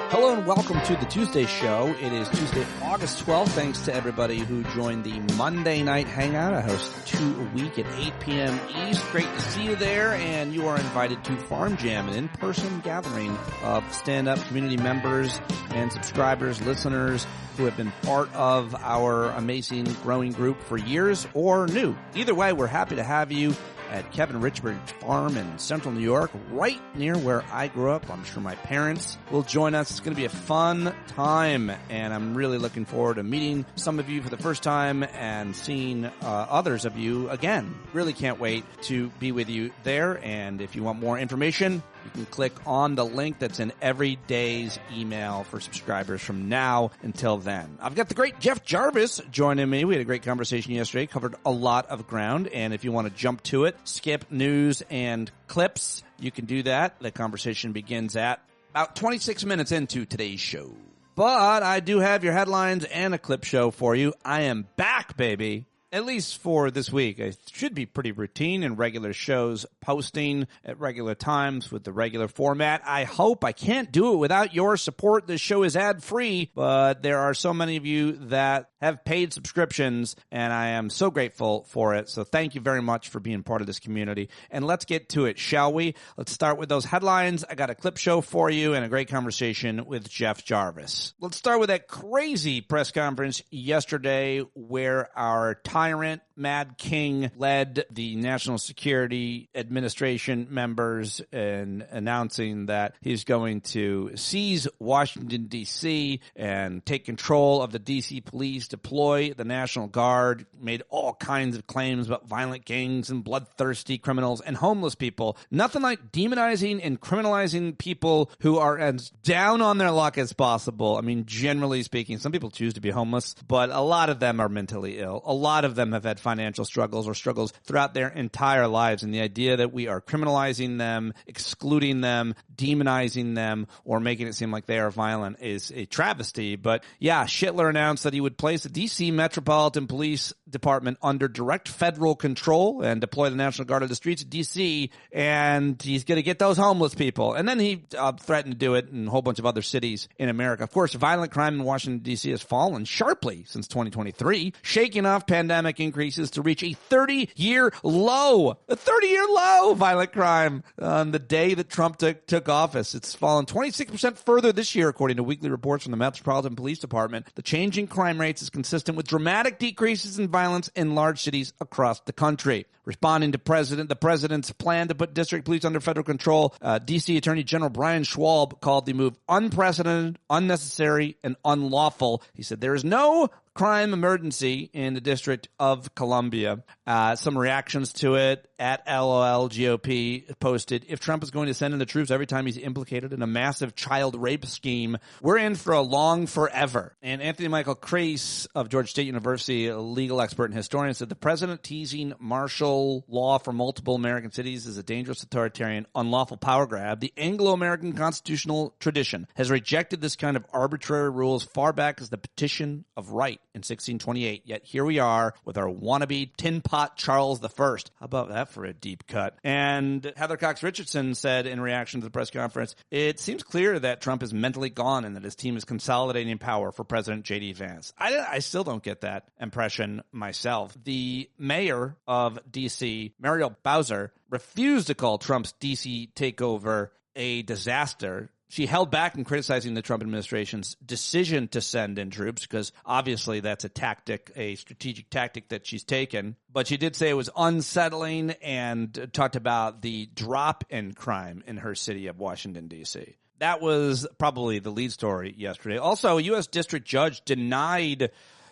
Hello and welcome to the Tuesday show. It is Tuesday, August 12th. Thanks to everybody who joined the Monday night hangout. I host 2 a week at 8 p.m. East. Great to see you there, and you are invited to Farm Jam, an in-person gathering of stand-up community members and subscribers, listeners who have been part of our amazing growing group for years or new. Either way, we're happy to have you at Kevin Richmond's farm in central New York, right near where I grew up. I'm sure my parents will join us. It's going to be a fun time, and I'm really looking forward to meeting some of you for the first time and seeing others of you again. Really can't wait to be with you there, and if you want more information, you can click on the link that's in every day's email for subscribers from now until then. I've got the great Jeff Jarvis joining me. We had a great conversation yesterday, covered a lot of ground, and if you want to jump to it, skip news and clips, you can do that. The conversation begins at about 26 minutes into today's show. But I do have your headlines and a clip show for you. I am back, baby. At least for this week. It should be pretty routine and regular shows posting at regular times with the regular format. I hope. I can't do it without your support. This show is ad-free, but there are so many of you that have paid subscriptions, and I am so grateful for it. So thank you very much for being part of this community. And let's get to it, shall we? Let's start with those headlines. I got a clip show for you and a great conversation with Jeff Jarvis. Let's start with that crazy press conference yesterday where our tyrant, Mad King, led the National Security Administration members in announcing that he's going to seize Washington, D.C. and take control of the D.C. police, deploy the National Guard, made all kinds of claims about violent gangs and bloodthirsty criminals and homeless people. Nothing like demonizing and criminalizing people who are as down on their luck as possible. I mean, generally speaking, some people choose to be homeless, but a lot of them are mentally ill. A lot of them have had financial struggles or struggles throughout their entire lives. And the idea that we are criminalizing them, excluding them, demonizing them, or making it seem like they are violent is a travesty. But yeah, Schittler announced that he would place the D.C. Metropolitan Police Department under direct federal control and deploy the National Guard to the streets of D.C. And he's going to get those homeless people. And then he threatened to do it in a whole bunch of other cities in America. Of course, violent crime in Washington, D.C. has fallen sharply since 2023, shaking off pandemic increases to reach a 30-year low. A 30-year low, violent crime, on the day that Trump took office. It's fallen 26% further this year, according to weekly reports from the Metropolitan Police Department. The change in crime rates is consistent with dramatic decreases in violence in large cities across the country. Responding to the president's plan to put district police under federal control, D.C. Attorney General Brian Schwab called the move unprecedented, unnecessary, and unlawful. He said there is no crime emergency in the District of Columbia. Some reactions to it at LOL GOP posted, if Trump is going to send in the troops every time he's implicated in a massive child rape scheme, we're in for a long forever. And Anthony Michael Crease of Georgia State University, a legal expert and historian, said the president teasing martial law for multiple American cities is a dangerous authoritarian, unlawful power grab. The Anglo-American constitutional tradition has rejected this kind of arbitrary rule as far back as the Petition of Right in 1628. Yet here we are with our wannabe tin pot Charles I. How about that for a deep cut? And Heather Cox Richardson said in reaction to the press conference, it seems clear that Trump is mentally gone and that his team is consolidating power for President J.D. Vance. I still don't get that impression myself. The mayor of D.C., Muriel Bowser, refused to call Trump's D.C. takeover a disaster. She held back in criticizing the Trump administration's decision to send in troops because obviously that's a strategic tactic that she's taken. But she did say it was unsettling and talked about the drop in crime in her city of Washington, D.C. That was probably the lead story yesterday. Also, a U.S. district judge denied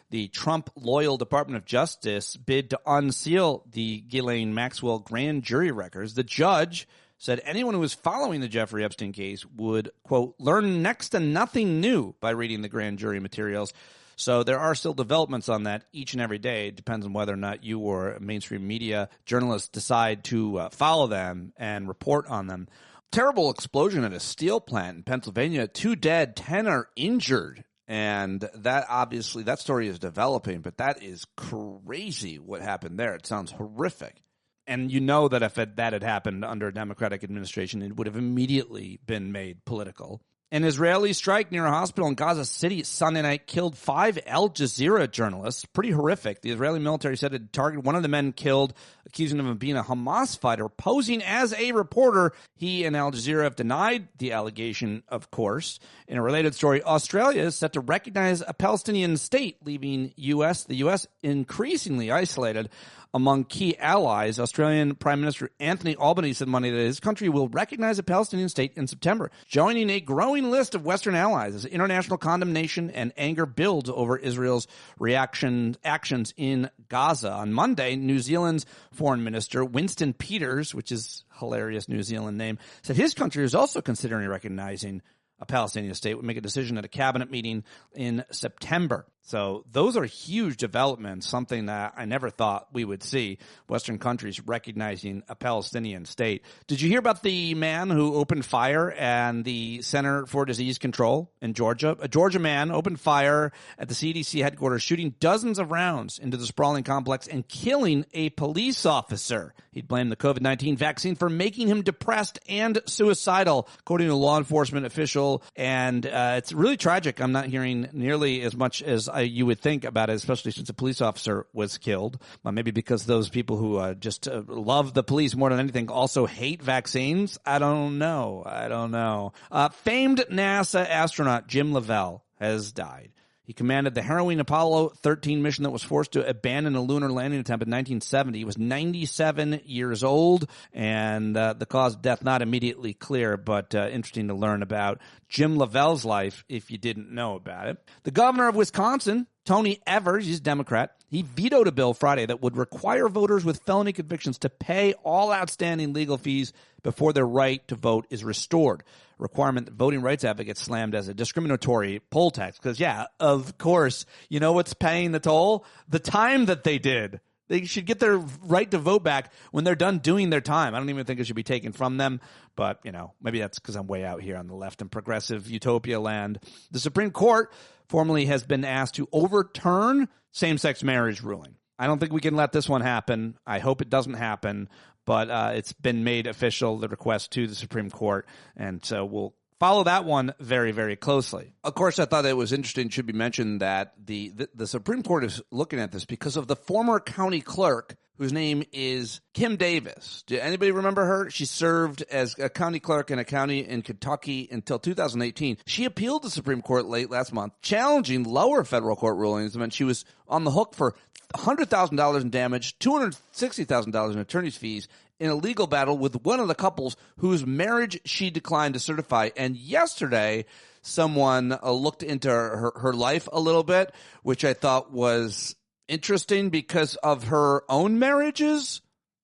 the Trump-loyal Department of Justice bid to unseal the Ghislaine Maxwell grand jury records. The judge said anyone who was following the Jeffrey Epstein case would, quote, learn next to nothing new by reading the grand jury materials. So there are still developments on that each and every day. It depends on whether or not you or mainstream media journalists decide to follow them and report on them. Terrible explosion at a steel plant in Pennsylvania. 2 dead, 10 are injured. And that story is developing, but that is crazy what happened there. It sounds horrific. And you know that if that had happened under a Democratic administration, it would have immediately been made political. An Israeli strike near a hospital in Gaza City Sunday night killed 5 Al Jazeera journalists. Pretty horrific. The Israeli military said it targeted one of the men killed, accusing him of being a Hamas fighter, posing as a reporter. He and Al Jazeera have denied the allegation, of course. In a related story, Australia is set to recognize a Palestinian state, leaving the U.S. increasingly isolated among key allies. Australian Prime Minister Anthony Albanese said Monday that his country will recognize a Palestinian state in September, joining a growing list of Western allies as international condemnation and anger builds over Israel's actions in Gaza. On Monday, New Zealand's Foreign Minister Winston Peters, which is a hilarious New Zealand name, said his country is also considering recognizing a Palestinian state. Would make a decision at a cabinet meeting in September. So those are huge developments, something that I never thought we would see, Western countries recognizing a Palestinian state. Did you hear about the man who opened fire at the Center for Disease Control in Georgia? A Georgia man opened fire at the CDC headquarters, shooting dozens of rounds into the sprawling complex and killing a police officer. He'd blamed the COVID-19 vaccine for making him depressed and suicidal, according to a law enforcement official. And it's really tragic. I'm not hearing nearly as much as you would think about it, especially since a police officer was killed. Maybe because those people who just love the police more than anything also hate vaccines. I don't know. Famed NASA astronaut Jim Lovell has died. He commanded the harrowing Apollo 13 mission that was forced to abandon a lunar landing attempt in 1970. He was 97 years old, and the cause of death not immediately clear, but interesting to learn about Jim Lovell's life if you didn't know about it. The governor of Wisconsin, Tony Evers, he's a Democrat, he vetoed a bill Friday that would require voters with felony convictions to pay all outstanding legal fees before their right to vote is restored. A requirement that voting rights advocates slammed as a discriminatory poll tax. Because, yeah, of course, you know what's paying the toll? The time that they did. They should get their right to vote back when they're done doing their time. I don't even think it should be taken from them. But, maybe that's because I'm way out here on the left and progressive utopia land. The Supreme Court formally has been asked to overturn same-sex marriage ruling. I don't think we can let this one happen. I hope it doesn't happen. But it's been made official, the request to the Supreme Court. And so we'll follow that one very, very closely. Of course, I thought it was interesting, it should be mentioned, that the Supreme Court is looking at this because of the former county clerk whose name is Kim Davis. Do anybody remember her? She served as a county clerk in a county in Kentucky until 2018. She appealed to the Supreme Court late last month, challenging lower federal court rulings that meant she was on the hook for $100,000 in damage, $260,000 in attorney's fees in a legal battle with one of the couples whose marriage she declined to certify. And yesterday, someone looked into her life a little bit, which I thought was interesting because of her own marriages.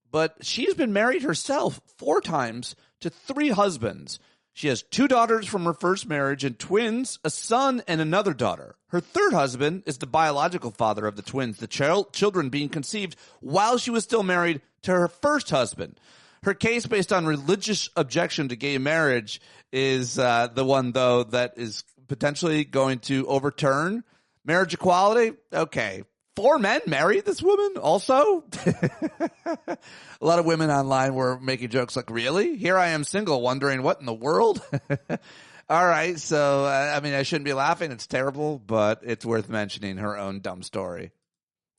But she's been married herself 4 times to 3 husbands. She has 2 daughters from her first marriage and twins, a son and another daughter. Her third husband is the biological father of the twins, the children being conceived while she was still married to her first husband. Her case based on religious objection to gay marriage is the one, though, that is potentially going to overturn marriage equality. Okay. 4 men married this woman also? A lot of women online were making jokes like, really? Here I am single wondering what in the world? All right. So, I shouldn't be laughing. It's terrible, but it's worth mentioning her own dumb story.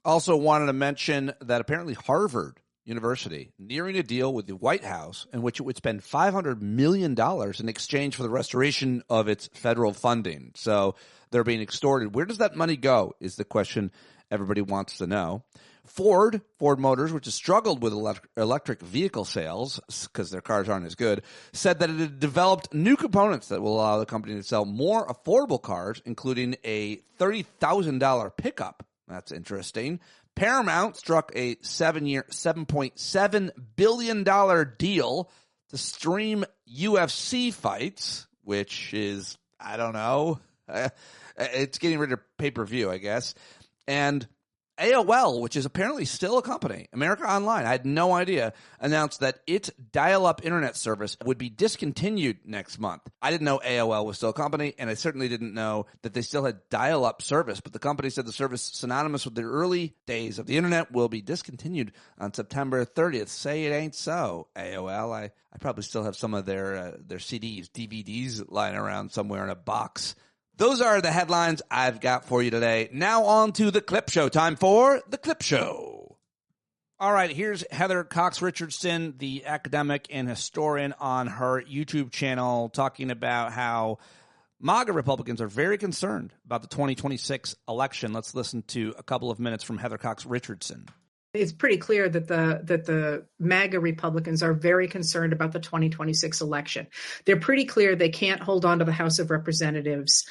Also wanted to mention that apparently Harvard University nearing a deal with the White House in which it would spend $500 million in exchange for the restoration of its federal funding. So they're being extorted. Where does that money go is the question everybody wants to know. Ford Motors, which has struggled with electric vehicle sales because their cars aren't as good, said that it had developed new components that will allow the company to sell more affordable cars, including a $30,000 pickup. That's interesting. Paramount struck a 7-year, $7.7 billion deal to stream UFC fights, which is, I don't know, it's getting rid of pay-per-view, I guess. And AOL, which is apparently still a company, America Online, I had no idea, announced that its dial-up internet service would be discontinued next month. I didn't know AOL was still a company, and I certainly didn't know that they still had dial-up service, but the company said the service synonymous with the early days of the internet will be discontinued on September 30th. Say it ain't so, AOL. I probably still have some of their CDs, DVDs lying around somewhere in a box. Those are the headlines I've got for you today. Now on to the clip show. Time for the clip show. All right, here's Heather Cox Richardson, the academic and historian, on her YouTube channel talking about how MAGA Republicans are very concerned about the 2026 election. Let's listen to a couple of minutes from Heather Cox Richardson. It's pretty clear that the MAGA Republicans are very concerned about the 2026 election. They're pretty clear they can't hold on to the House of Representatives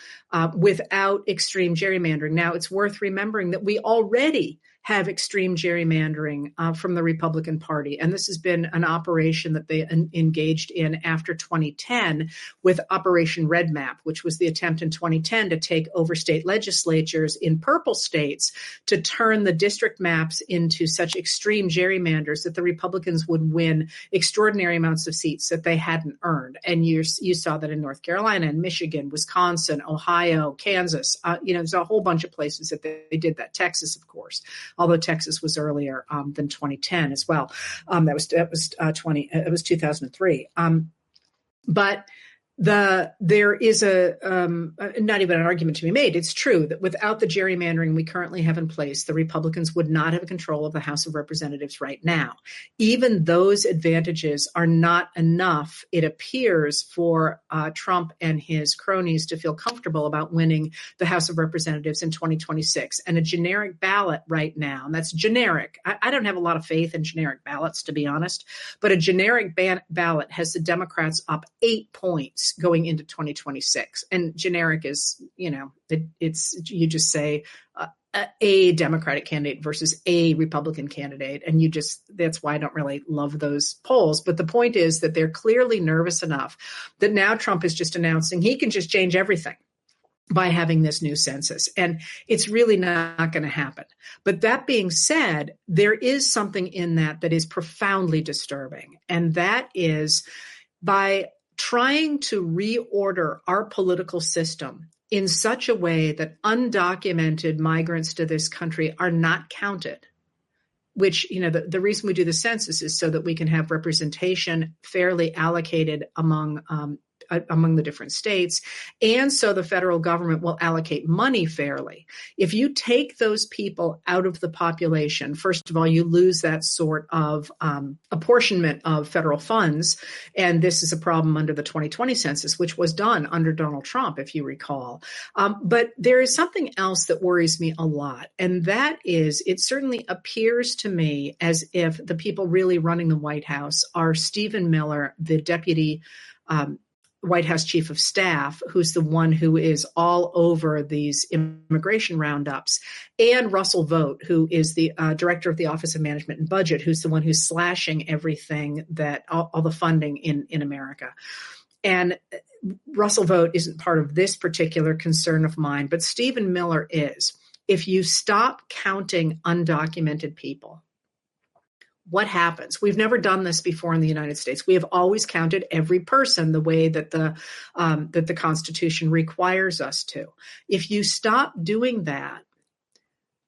without extreme gerrymandering. Now, it's worth remembering that we already have extreme gerrymandering from the Republican Party. And this has been an operation that they engaged in after 2010 with Operation Red Map, which was the attempt in 2010 to take over state legislatures in purple states to turn the district maps into such extreme gerrymanders that the Republicans would win extraordinary amounts of seats that they hadn't earned. And you saw that in North Carolina and Michigan, Wisconsin, Ohio, Kansas. There's a whole bunch of places that they did that. Texas, of course. Although Texas was earlier than 2010 as well. It was 2003. But there is not even an argument to be made. It's true that without the gerrymandering we currently have in place, the Republicans would not have control of the House of Representatives right now. Even those advantages are not enough, it appears, for Trump and his cronies to feel comfortable about winning the House of Representatives in 2026. And a generic ballot right now, and that's generic. I don't have a lot of faith in generic ballots, to be honest, but a generic ballot has the Democrats up 8 points going into 2026. And generic is, it's you just say a Democratic candidate versus a Republican candidate. And that's why I don't really love those polls. But the point is that they're clearly nervous enough that now Trump is just announcing he can just change everything by having this new census. And it's really not going to happen. But that being said, there is something in that is profoundly disturbing. And that is by trying to reorder our political system in such a way that undocumented migrants to this country are not counted, which, the reason we do the census is so that we can have representation fairly allocated among the different states, and so the federal government will allocate money fairly. If you take those people out of the population, first of all, you lose that sort of apportionment of federal funds, and this is a problem under the 2020 census, which was done under Donald Trump, if you recall. But there is something else that worries me a lot, and that is it certainly appears to me as if the people really running the White House are Stephen Miller, the deputy White House chief of staff, who's the one who is all over these immigration roundups, and Russell Vought, who is the director of the Office of Management and Budget, who's the one who's slashing everything that all the funding in America. And Russell Vought isn't part of this particular concern of mine, but Stephen Miller is. If you stop counting undocumented people, what happens? We've never done this before in the United States. We have always counted every person the way that the Constitution requires us to. If you stop doing that,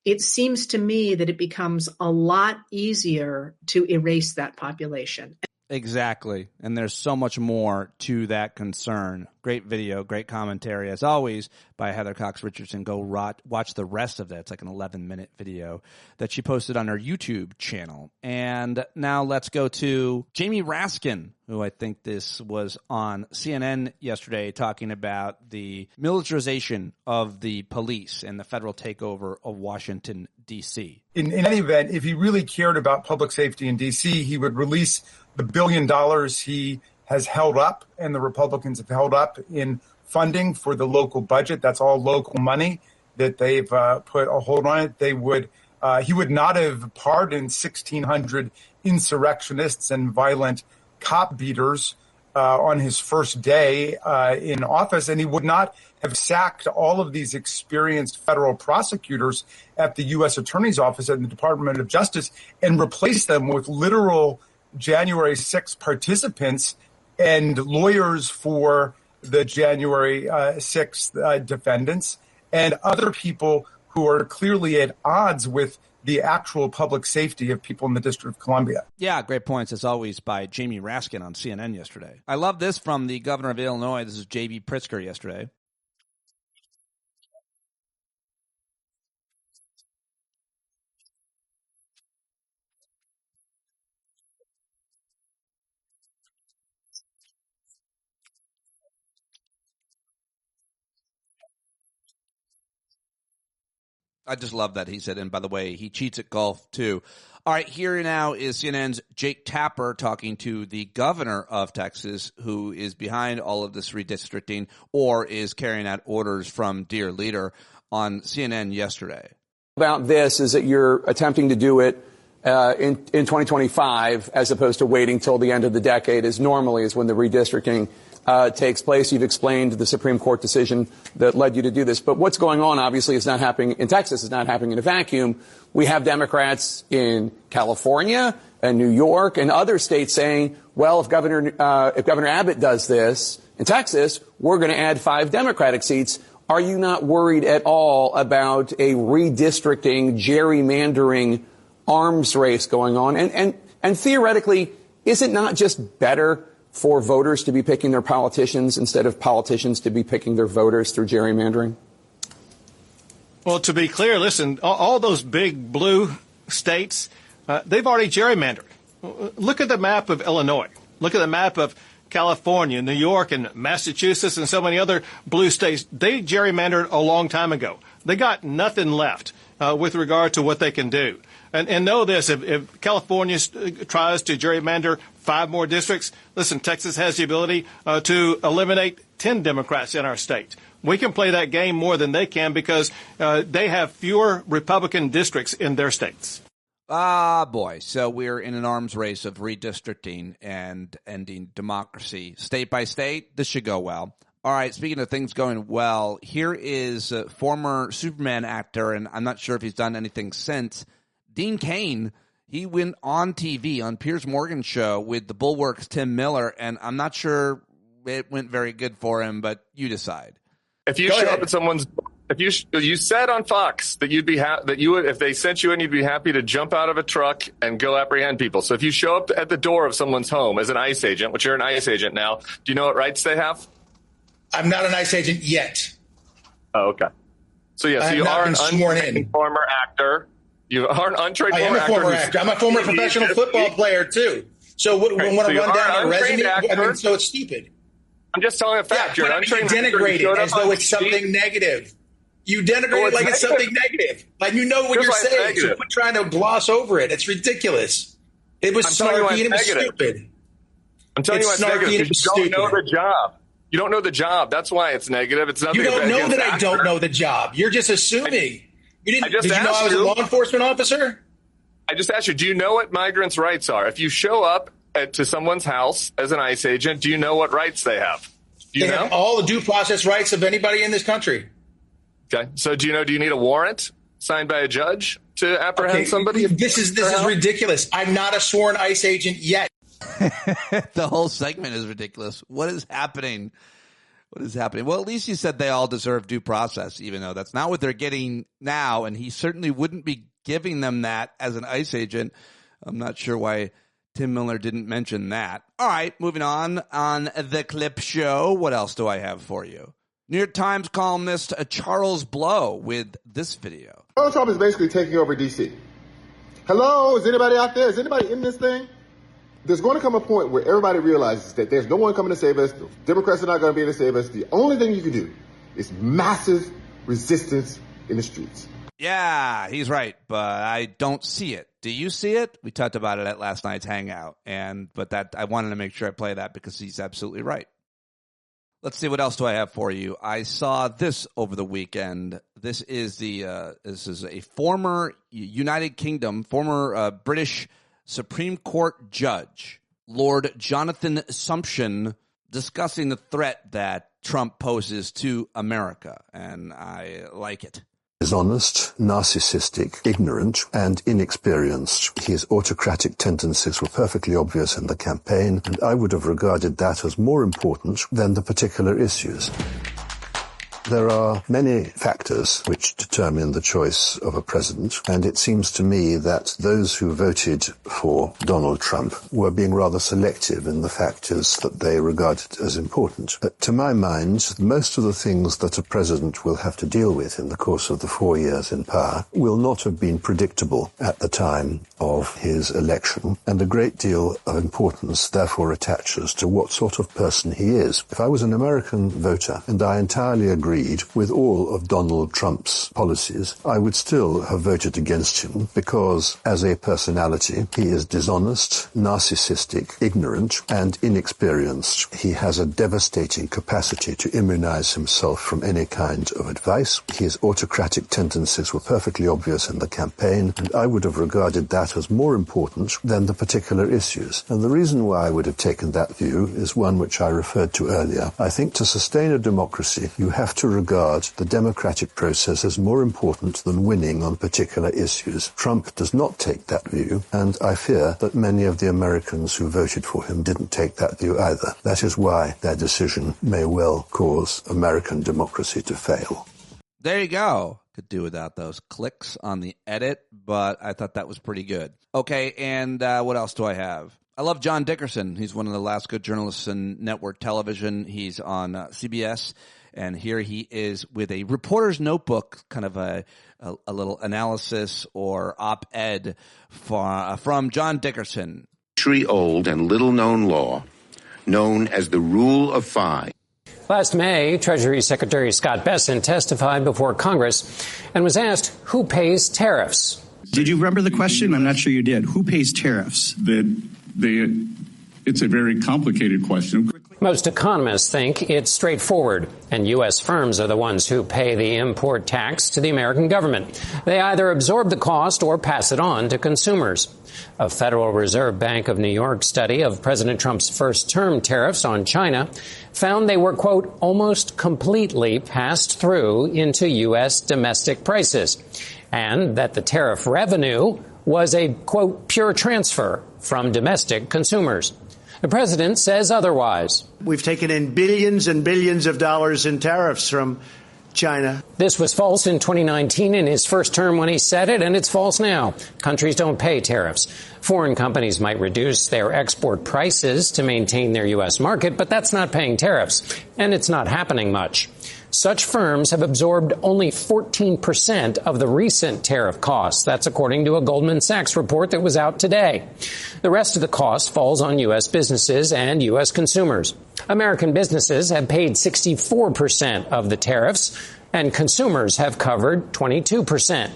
it seems to me that it becomes a lot easier to erase that population. Exactly. And there's so much more to that concern. Great video, great commentary, as always, by Heather Cox Richardson. Go watch the rest of that. It's like an 11-minute video that she posted on her YouTube channel. And now let's go to Jamie Raskin, who I think this was on CNN yesterday, talking about the militarization of the police and the federal takeover of Washington, D.C. In any event, if he really cared about public safety in D.C., he would release the $1 billion he has held up and the Republicans have held up in funding for the local budget. That's all local money that they've put a hold on it. He would not have pardoned 1,600 insurrectionists and violent cop beaters on his first day in office, and he would not have sacked all of these experienced federal prosecutors at the U.S. Attorney's Office and the Department of Justice and replaced them with literal January 6th participants and lawyers for the January 6th defendants and other people who are clearly at odds with the actual public safety of people in the District of Columbia. Yeah, great points, as always, by Jamie Raskin on CNN yesterday. I love this from the governor of Illinois. This is J.B. Pritzker yesterday. I just love that he said, and by the way, he cheats at golf too. All right, here now is CNN's Jake Tapper talking to the governor of Texas, who is behind all of this redistricting or is carrying out orders from Dear Leader on CNN yesterday. About this is that you're attempting to do it in 2025 as opposed to waiting till the end of the decade, as normally is when the redistricting takes place. You've explained the Supreme Court decision that led you to do this. But what's going on, obviously, is not happening in Texas. It's not happening in a vacuum. We have Democrats in California and New York and other states saying, well, if Governor Abbott does this in Texas, we're going to add 5 Democratic seats. Are you not worried at all about a redistricting, gerrymandering arms race going on? And theoretically, is it not just better for voters to be picking their politicians instead of politicians to be picking their voters through gerrymandering? Well, to be clear, listen, all those big blue states, they've already gerrymandered. Look at the map of Illinois. Look at the map of California, New York, and Massachusetts, and so many other blue states. They gerrymandered a long time ago. They got nothing left with regard to what they can do. And know this, if California tries to gerrymander 5 more districts, listen, Texas has the ability to eliminate 10 Democrats in our state. We can play that game more than they can because they have fewer Republican districts in their states. Ah, boy. So we're in an arms race of redistricting and ending democracy state by state. This should go well. All right, speaking of things going well, here is former Superman actor, and I'm not sure if he's done anything since, Dean Cain. He went on TV on Piers Morgan's show with the Bulwark's Tim Miller, and I'm not sure it went very good for him, but you decide. If you show up at someone's, you said on Fox that you'd be that you would, if they sent you in, you'd be happy to jump out of a truck and go apprehend people. So if you show up at the door of someone's home as an ICE agent, which you're an ICE agent now, do you know what rights they have? I'm not an ICE agent yet. Oh, okay. So yeah, so you are an untrained former actor. You are an untrained former actor. I am a former actor. I'm a former professional football player too. So when I run down a resume, I mean, so it's stupid. I'm just telling a fact. Yeah, you're untrained. Denigrate it as though it's something negative. You denigrate it like it's something negative. Like you know what you're saying. So quit trying to gloss over it. It's ridiculous. It was snarky and it was stupid. I'm telling you why it's negative because you don't know the job. You don't know the job. That's why it's negative. It's nothing. You don't know that I don't know the job. You're just assuming. Did you know I was a law enforcement officer? I just asked you, do you know what migrants' rights are? If you show up to someone's house as an ICE agent, do you know what rights they have? They have all the due process rights of anybody in this country. Okay. So do you need a warrant signed by a judge to apprehend somebody? This is ridiculous. I'm not a sworn ICE agent yet. The whole segment is ridiculous. What is happening? What is happening? Well, at least you said they all deserve due process, even though that's not what they're getting now. And he certainly wouldn't be giving them that as an ICE agent. I'm not sure why Tim Miller didn't mention that. All right, moving on the Clip Show. What else do I have for you? New York Times columnist Charles Blow with this video. Donald Trump is basically taking over D.C. Hello, is anybody out there? Is anybody in this thing? There's going to come a point where everybody realizes that there's no one coming to save us. The Democrats are not going to be able to save us. The only thing you can do is massive resistance in the streets. Yeah, he's right, but I don't see it. Do you see it? We talked about it at last night's hangout, but I wanted to make sure I play that because he's absolutely right. Let's see, what else do I have for you? I saw this over the weekend. This is a former United Kingdom, former British Supreme Court judge, Lord Jonathan Sumption, discussing the threat that Trump poses to America, and I like it. Dishonest, narcissistic, ignorant, and inexperienced. His autocratic tendencies were perfectly obvious in the campaign, and I would have regarded that as more important than the particular issues. There are many factors which determine the choice of a president, and it seems to me that those who voted for Donald Trump were being rather selective in the factors that they regarded as important. To my mind, most of the things that a president will have to deal with in the course of the 4 years in power will not have been predictable at the time of his election, and a great deal of importance therefore attaches to what sort of person he is. If I was an American voter and I entirely agreed with all of Donald Trump's policies, I would still have voted against him because, as a personality, he is dishonest, narcissistic, ignorant, and inexperienced. He has a devastating capacity to immunize himself from any kind of advice. His autocratic tendencies were perfectly obvious in the campaign, and I would have regarded that as more important than the particular issues. And the reason why I would have taken that view is one which I referred to earlier. I think to sustain a democracy, you have to regard the democratic process as more important than winning on particular issues. Trump does not take that view, and I fear that many of the Americans who voted for him didn't take that view either. That is why their decision may well cause American democracy to fail. There you go. Could do without those clicks on the edit, but I thought that was pretty good. Okay, and what else do I have? I love John Dickerson. He's one of the last good journalists in network television. He's on CBS. And here he is with a reporter's notebook, kind of a little analysis or op-ed from John Dickerson. Century-old and little-known law known as the Rule of Five. Last May, Treasury Secretary Scott Bessent testified before Congress and was asked who pays tariffs. Did you remember the question? I'm not sure you did. Who pays tariffs? It's a very complicated question. Most economists think it's straightforward, and U.S. firms are the ones who pay the import tax to the American government. They either absorb the cost or pass it on to consumers. A Federal Reserve Bank of New York study of President Trump's first-term tariffs on China found they were, quote, almost completely passed through into U.S. domestic prices, and that the tariff revenue was a, quote, pure transfer from domestic consumers. The president says otherwise. We've taken in billions and billions of dollars in tariffs from China. This was false in 2019 in his first term when he said it, and it's false now. Countries don't pay tariffs. Foreign companies might reduce their export prices to maintain their U.S. market, but that's not paying tariffs, and it's not happening much. Such firms have absorbed only 14% of the recent tariff costs. That's according to a Goldman Sachs report that was out today. The rest of the cost falls on U.S. businesses and U.S. consumers. American businesses have paid 64% of the tariffs, and consumers have covered 22%.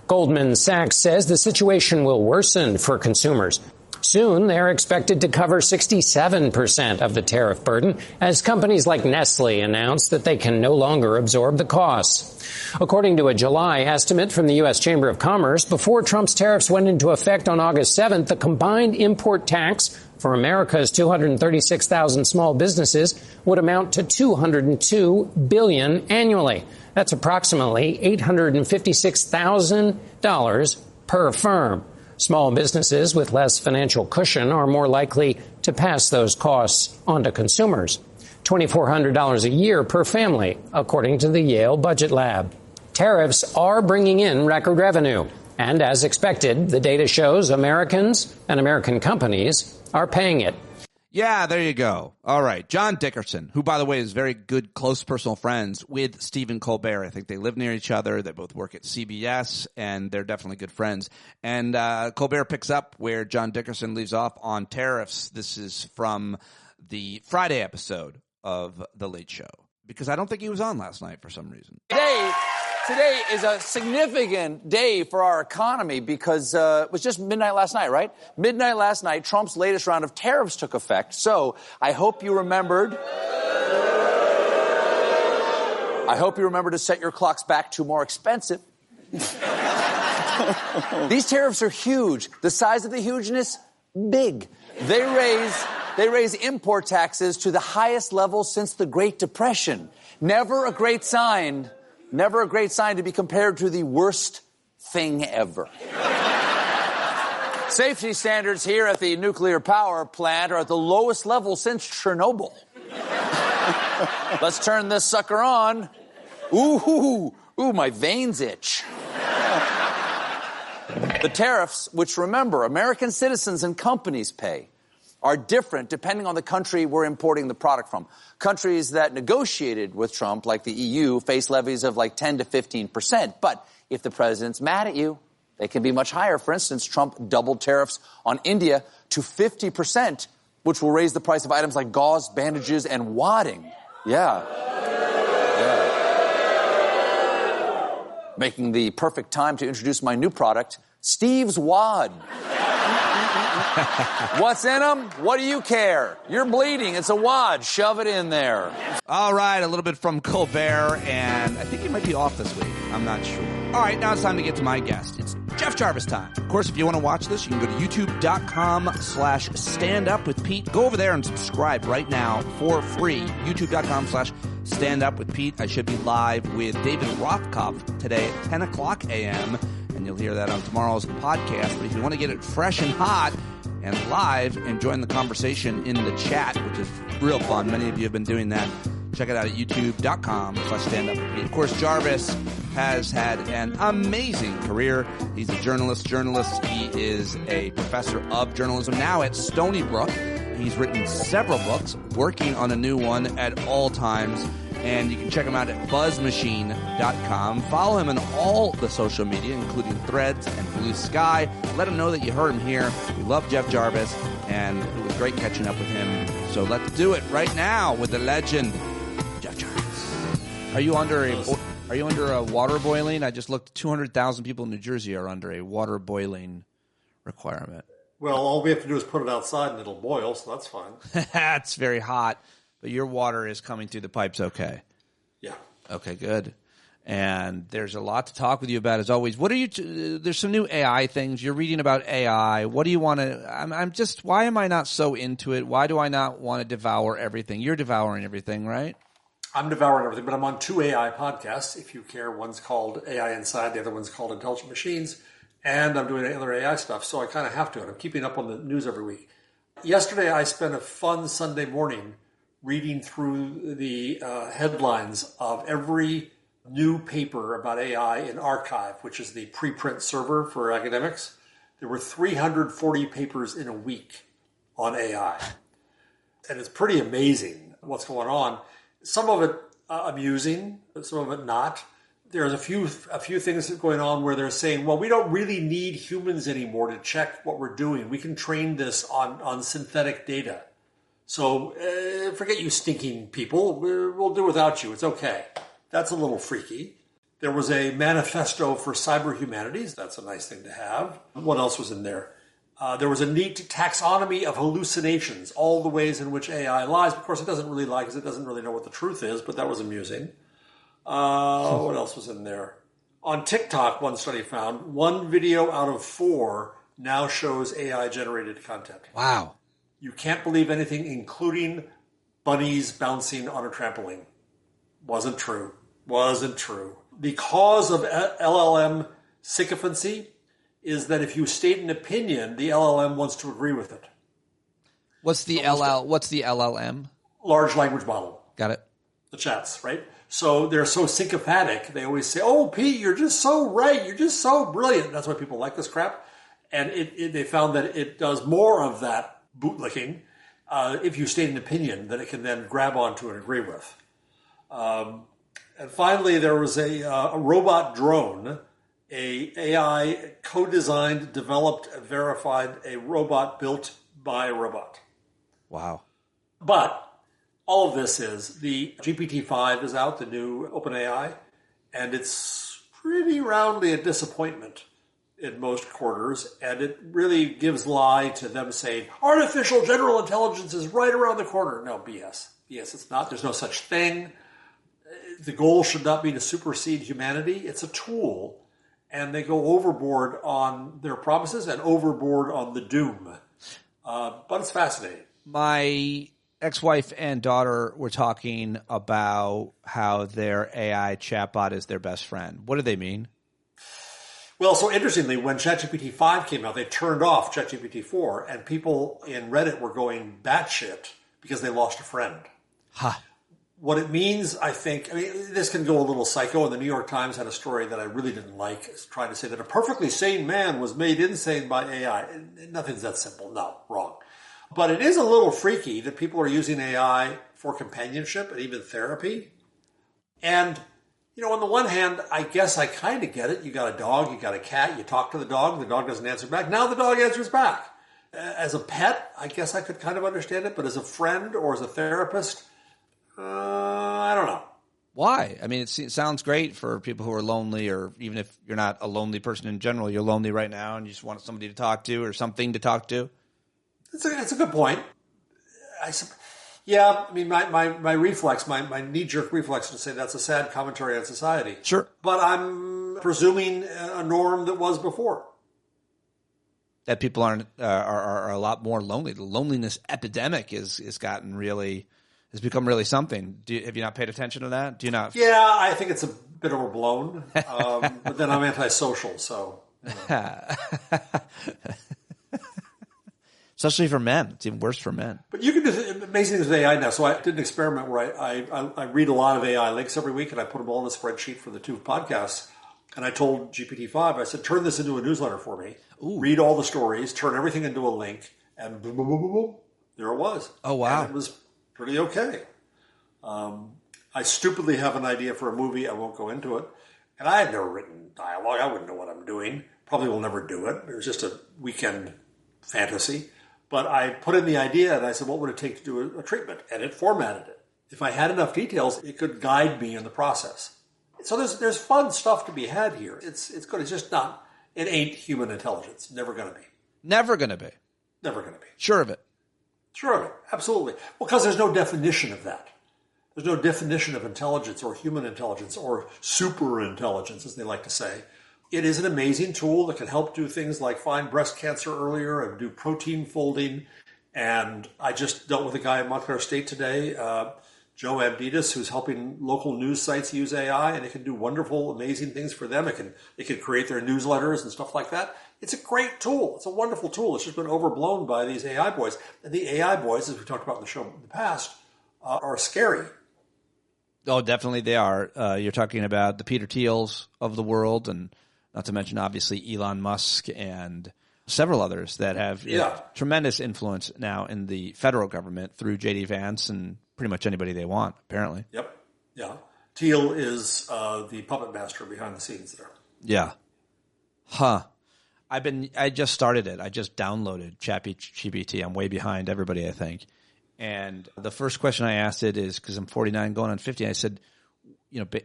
Goldman Sachs says the situation will worsen for consumers. Soon, they're expected to cover 67% of the tariff burden as companies like Nestle announce that they can no longer absorb the costs. According to a July estimate from the U.S. Chamber of Commerce, before Trump's tariffs went into effect on August 7th, the combined import tax for America's 236,000 small businesses would amount to $202 billion annually. That's approximately $856,000 per firm. Small businesses with less financial cushion are more likely to pass those costs on to consumers. $2,400 a year per family, according to the Yale Budget Lab. Tariffs are bringing in record revenue. And as expected, the data shows Americans and American companies are paying it. Yeah, there you go. All right. John Dickerson, who, by the way, is very good, close personal friends with Stephen Colbert. I think they live near each other. They both work at CBS, and they're definitely good friends. And Colbert picks up where John Dickerson leaves off on tariffs. This is from the Friday episode of The Late Show, because I don't think he was on last night for some reason. Today is a significant day for our economy because it was just midnight last night, right? Midnight last night, Trump's latest round of tariffs took effect. So I hope you remembered to set your clocks back to more expensive. These tariffs are huge. The size of the hugeness, big. They raise They raise import taxes to the highest level since the Great Depression. Never a great sign to be compared to the worst thing ever. Safety standards here at the nuclear power plant are at the lowest level since Chernobyl. Let's turn this sucker on. Ooh, my veins itch. The tariffs, which remember, American citizens and companies pay, are different depending on the country we're importing the product from. Countries that negotiated with Trump, like the EU, face levies of like 10 to 15%. But if the president's mad at you, they can be much higher. For instance, Trump doubled tariffs on India to 50%, which will raise the price of items like gauze, bandages, and wadding. Yeah. Making the perfect time to introduce my new product, Steve's Wad. What's in them? What do you care? You're bleeding. It's a wad. Shove it in there. All right, a little bit from Colbert, and I think he might be off this week. I'm not sure. All right, now it's time to get to my guest. It's Jeff Jarvis time. Of course, if you want to watch this, you can go to youtube.com/standupwithpete. Go over there and subscribe right now for free. youtube.com/standupwithpete. I should be live with David Rothkopf today at 10 o'clock a.m., and you'll hear that on tomorrow's podcast. But if you want to get it fresh and hot and live and join the conversation in the chat, which is real fun, many of you have been doing that, check it out at youtube.com/standupwithpete. Of course, Jarvis has had an amazing career. He's a journalist. He is a professor of journalism now at Stony Brook. He's written several books, working on a new one at all times. And you can check him out at buzzmachine.com. Follow him on all the social media, including Threads and Blue Sky. Let him know that you heard him here. We love Jeff Jarvis, and it was great catching up with him. So let's do it right now with the legend, Jeff Jarvis. Are you under a water boiling? I just looked. 200,000 people in New Jersey are under a water boiling requirement. Well, all we have to do is put it outside and it'll boil, so that's fine. It's very hot. But your water is coming through the pipes okay? Yeah. Okay, good. And there's a lot to talk with you about, as always. What are you there's some new AI things. You're reading about AI. What do you want to – why am I not so into it? Why do I not want to devour everything? You're devouring everything, right? I'm devouring everything, but I'm on 2 AI podcasts, if you care. One's called AI Inside. The other one's called Intelligent Machines. And I'm doing other AI stuff, so I kind of have to. And I'm keeping up on the news every week. Yesterday, I spent a fun Sunday morning reading through the headlines of every new paper about AI in Archive, which is the preprint server for academics. There were 340 papers in a week on AI. And it's pretty amazing what's going on. Some of it amusing, some of it not. There's a few things going on where they're saying, well, we don't really need humans anymore to check what we're doing. We can train this on synthetic data. So forget you stinking people. We'll do without you. It's okay. That's a little freaky. There was a manifesto for cyber humanities. That's a nice thing to have. What else was in there? There was a neat taxonomy of hallucinations, all the ways in which AI lies. Of course, it doesn't really lie because it doesn't really know what the truth is, but that was amusing. What else was in there? On TikTok, one study found 1 video out of 4 now shows AI-generated content. Wow. You can't believe anything, including bunnies bouncing on a trampoline. Wasn't true. The cause of LLM sycophancy is that if you state an opinion, the LLM wants to agree with it. What's the LLM? Large language model. Got it. The chats, right? So they're so sycophantic. They always say, "Oh, Pete, you're just so right. You're just so brilliant." That's why people like this crap. And they found that it does more of that bootlicking if you state an opinion that it can then grab onto and agree with. And finally, there was a robot drone, a AI co-designed, developed, verified, a robot built by a robot. Wow. But all of this is the GPT-5 is out, the new OpenAI, and it's pretty roundly a disappointment in most quarters, and it really gives lie to them saying artificial general intelligence is right around the corner. No, BS. BS, it's not. There's no such thing. The goal should not be to supersede humanity. It's a tool, and they go overboard on their promises and overboard on the doom. But it's fascinating. My ex-wife and daughter were talking about how their AI chatbot is their best friend. What do they mean? Well, so interestingly, when ChatGPT 5 came out, they turned off ChatGPT 4, and people in Reddit were going batshit because they lost a friend. Huh. What it means, I think, this can go a little psycho, and the New York Times had a story that I really didn't like, trying to say that a perfectly sane man was made insane by AI. Nothing's that simple. No, wrong. But it is a little freaky that people are using AI for companionship and even therapy. And, on the one hand, I guess I kind of get it. You got a dog, you got a cat, you talk to the dog doesn't answer back. Now the dog answers back. As a pet, I guess I could kind of understand it, but as a friend or as a therapist, I don't know. Why? I mean, it sounds great for people who are lonely, or even if you're not a lonely person in general, you're lonely right now and you just want somebody to talk to or something to talk to. It's a good point. My reflex, my knee-jerk reflex to say that's a sad commentary on society. Sure. But I'm presuming a norm that was before. That people are a lot more lonely. The loneliness epidemic has become really something. Have you not paid attention to that? Do you not? Yeah, I think it's a bit overblown. But then I'm antisocial, so. Especially for men. It's even worse for men. But you can do amazing things with AI now. So I did an experiment where I read a lot of AI links every week, and I put them all in a spreadsheet for the 2 podcasts. And I told GPT-5, I said, turn this into a newsletter for me. Ooh. Read all the stories, turn everything into a link, and boom, boom, boom, boom, boom. There it was. Oh, wow. And it was pretty okay. I stupidly have an idea for a movie. I won't go into it. And I had never written dialogue. I wouldn't know what I'm doing. Probably will never do it. It was just a weekend fantasy. But I put in the idea, and I said, what would it take to do a treatment? And it formatted it. If I had enough details, it could guide me in the process. So there's fun stuff to be had here. It's good. It's just not. It ain't human intelligence. Never going to be. Never going to be. Never going to be. Sure of it. Sure of it. Absolutely. Well, because there's no definition of that. There's no definition of intelligence or human intelligence or super intelligence, as they like to say. It is an amazing tool that can help do things like find breast cancer earlier and do protein folding. And I just dealt with a guy in Montclair State today, Joe Abditas, who's helping local news sites use AI, and it can do wonderful, amazing things for them. It can create their newsletters and stuff like that. It's a great tool. It's a wonderful tool. It's just been overblown by these AI boys. And the AI boys, as we talked about in the show in the past, are scary. Oh, definitely they are. You're talking about the Peter Thiels of the world, and not to mention, obviously, Elon Musk and several others that have tremendous influence now in the federal government through J.D. Vance and pretty much anybody they want, apparently. Yep. Yeah. Thiel is the puppet master behind the scenes there. Yeah. Huh. I just started it. I just downloaded ChatGPT. I'm way behind everybody, I think. And the first question I asked it is, because I'm 49 going on 50, I said,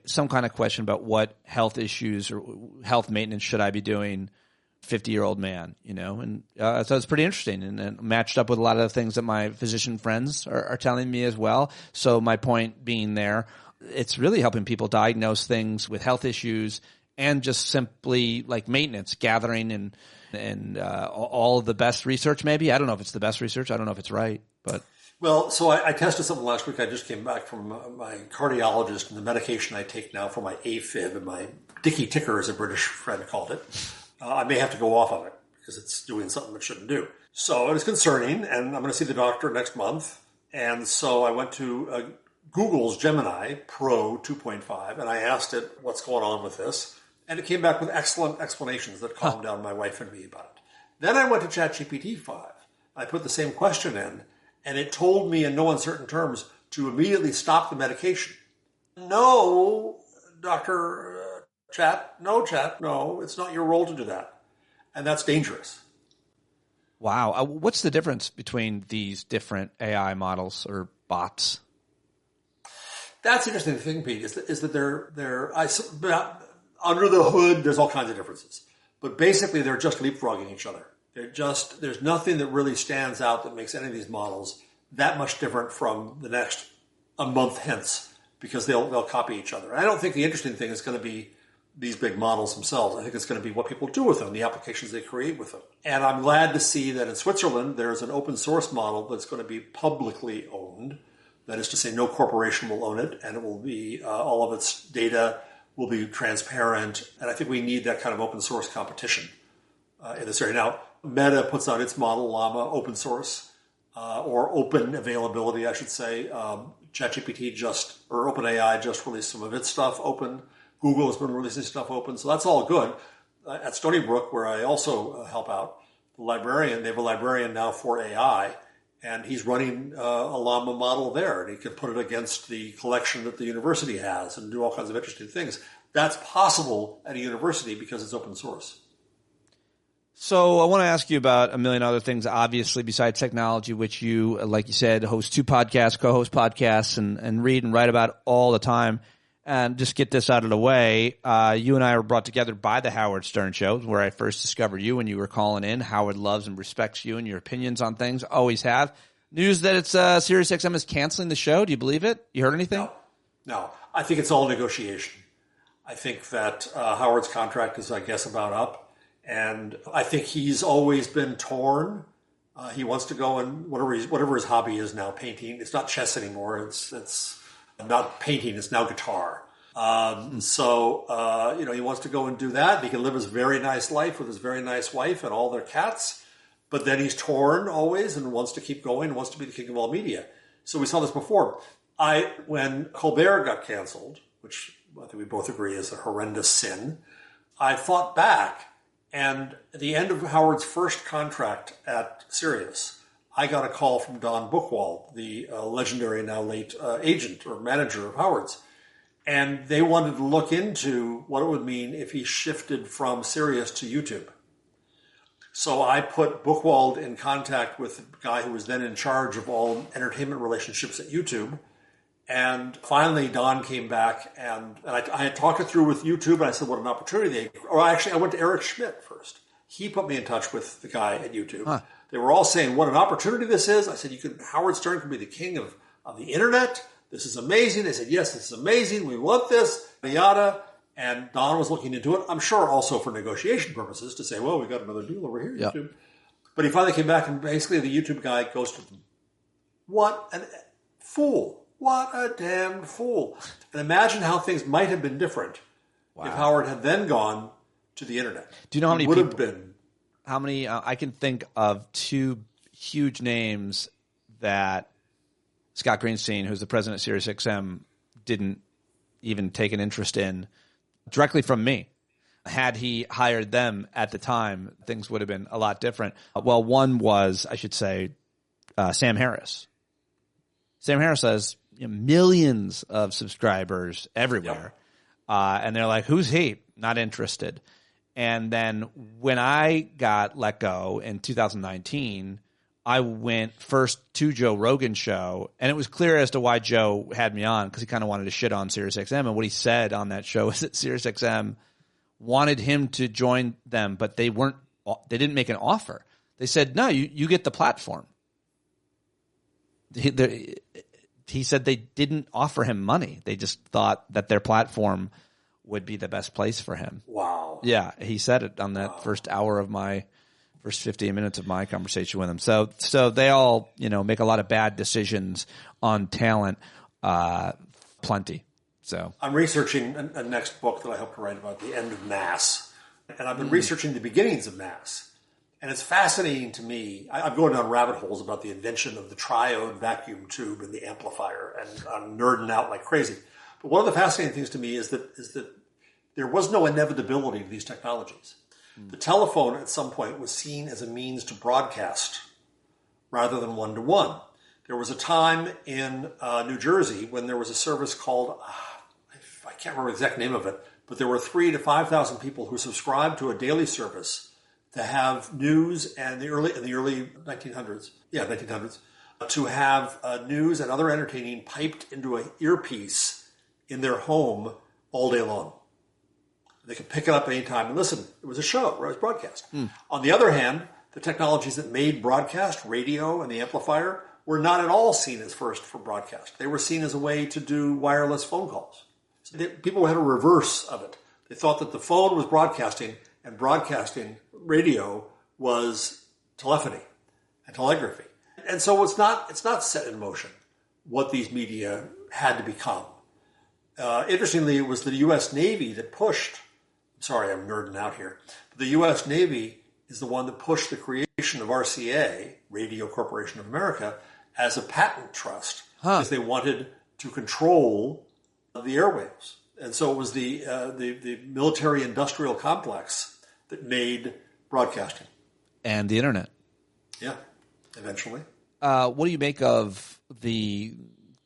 some kind of question about what health issues or health maintenance should I be doing, 50-year-old man, and so it's pretty interesting and matched up with a lot of the things that my physician friends are telling me as well. So my point being there, it's really helping people diagnose things with health issues and just simply like maintenance, gathering and all of the best research maybe. I don't know if it's the best research. I don't know if it's right, but. Well, so I tested something last week. I just came back from my cardiologist and the medication I take now for my AFib and my dicky ticker, as a British friend called it. I may have to go off of it because it's doing something it shouldn't do. So it was concerning, and I'm going to see the doctor next month. And so I went to Google's Gemini Pro 2.5, and I asked it what's going on with this. And it came back with excellent explanations that calmed down my wife and me about it. Then I went to ChatGPT 5. I put the same question in, and it told me in no uncertain terms to immediately stop the medication. No, Dr. Chat, no, it's not your role to do that. And that's dangerous. Wow. What's the difference between these different AI models or bots? That's the interesting thing, Pete, is that they're under the hood, there's all kinds of differences. But basically, they're just leapfrogging each other. There's nothing that really stands out that makes any of these models that much different from the next a month hence, because they'll copy each other. And I don't think the interesting thing is going to be these big models themselves. I think it's going to be what people do with them, the applications they create with them. And I'm glad to see that in Switzerland, there's an open source model that's going to be publicly owned. That is to say, no corporation will own it, and it will be all of its data will be transparent. And I think we need that kind of open source competition in this area. Now, Meta puts out its model, Llama, open source, or open availability, I should say. ChatGPT or OpenAI just released some of its stuff open. Google has been releasing stuff open. So that's all good. At Stony Brook, where I also help out, they have a librarian now for AI, and he's running a Llama model there, and he can put it against the collection that the university has and do all kinds of interesting things. That's possible at a university because it's open source. So I want to ask you about a million other things, obviously, besides technology, which you, like you said, host 2 podcasts, co-host podcasts, and read and write about all the time. And just get this out of the way, you and I were brought together by the Howard Stern Show, where I first discovered you when you were calling in. Howard loves and respects you and your opinions on things, always have. News that it's SiriusXM is canceling the show. Do you believe it? You heard anything? No. I think it's all negotiation. I think that Howard's contract is, I guess, about up. And I think he's always been torn. He wants to go and whatever his hobby is now, painting. It's not chess anymore. It's not painting. It's now guitar. So he wants to go and do that. He can live his very nice life with his very nice wife and all their cats. But then he's torn always and wants to keep going, wants to be the king of all media. So we saw this before. When Colbert got canceled, which I think we both agree is a horrendous sin, I fought back. And at the end of Howard's first contract at Sirius, I got a call from Don Buchwald, the legendary now late agent or manager of Howard's. And they wanted to look into what it would mean if he shifted from Sirius to YouTube. So I put Buchwald in contact with the guy who was then in charge of all entertainment relationships at YouTube. And finally, Don came back, and I had talked it through with YouTube, and I said, what an opportunity. I went to Eric Schmidt first. He put me in touch with the guy at YouTube. Huh. They were all saying, what an opportunity this is. I said, Howard Stern can be the king of the internet. This is amazing. They said, yes, this is amazing. We want this, yada. And Don was looking into it, I'm sure also for negotiation purposes, to say, well, we got another deal over here, YouTube. But he finally came back, and basically the YouTube guy goes to them. What a fool. What a damn fool. And imagine how things might have been different if Howard had then gone to the internet. Do you know how many people? Would have been. How many? I can think of 2 huge names that Scott Greenstein, who's the president of SiriusXM, didn't even take an interest in directly from me. Had he hired them at the time, things would have been a lot different. Well, one was, I should say, Sam Harris. Sam Harris has millions of subscribers everywhere. And they're like, who's he? Not interested. And then when I got let go in 2019, I went first to Joe Rogan's show, and it was clear as to why Joe had me on, because he kind of wanted to shit on SiriusXM. And what he said on that show is that SiriusXM wanted him to join them, but they didn't make an offer. They said, no, you get the platform. He said they didn't offer him money. They just thought that their platform would be the best place for him. Wow. Yeah, he said it on that first 15 minutes of my conversation with him. So they all, make a lot of bad decisions on talent, plenty. So I'm researching a next book that I hope to write about the end of mass. And I've been researching the beginnings of mass. And it's fascinating to me. I'm going down rabbit holes about the invention of the triode vacuum tube and the amplifier, and I'm nerding out like crazy. But one of the fascinating things to me is that there was no inevitability to these technologies. The telephone at some point was seen as a means to broadcast rather than one-to-one. There was a time in New Jersey when there was a service called, I can't remember the exact name of it, but there were 3,000 to 5,000 people who subscribed to a daily service to have news, and in the early 1900s, to have news and other entertaining piped into an earpiece in their home all day long. They could pick it up anytime and listen. It was a show, right? It was broadcast. On the other hand, the technologies that made broadcast, radio and the amplifier, were not at all seen as first for broadcast. They were seen as a way to do wireless phone calls. So people had a reverse of it. They thought that the phone was broadcasting, and broadcasting radio was telephony and telegraphy. And so it's not set in motion what these media had to become. Interestingly, it was the U.S. Navy that pushed, sorry, I'm nerding out here, but the U.S. Navy is the one that pushed the creation of RCA, Radio Corporation of America, as a patent trust, because they wanted to control the airwaves. And so it was the military-industrial complex that made broadcasting. And the internet. Yeah, eventually. What do you make of the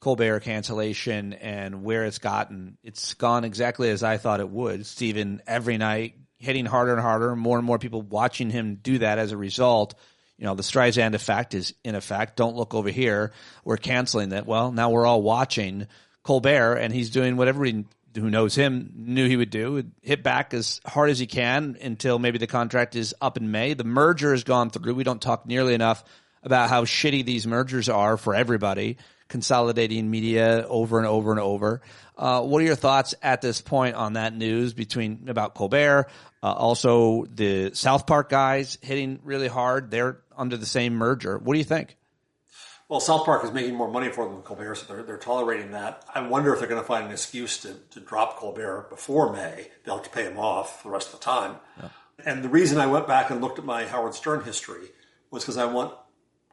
Colbert cancellation and where it's gotten? It's gone exactly as I thought it would. Stephen, every night, hitting harder and harder, more and more people watching him do that as a result. The Streisand effect is in effect. Don't look over here. We're canceling that. Well, now we're all watching Colbert, and he's doing what everybody who knows him knew he would do, hit back as hard as he can until maybe the contract is up in May. The merger has gone through. We don't talk nearly enough about how shitty these mergers are for everybody, consolidating media over and over and over. What are your thoughts at this point on that news about Colbert? Also, the South Park guys hitting really hard. They're under the same merger. What do you think? Well, South Park is making more money for them than Colbert, so they're tolerating that. I wonder if they're going to find an excuse to drop Colbert before May. They'll have to pay him off for the rest of the time. Yeah. And the reason I went back and looked at my Howard Stern history was because I want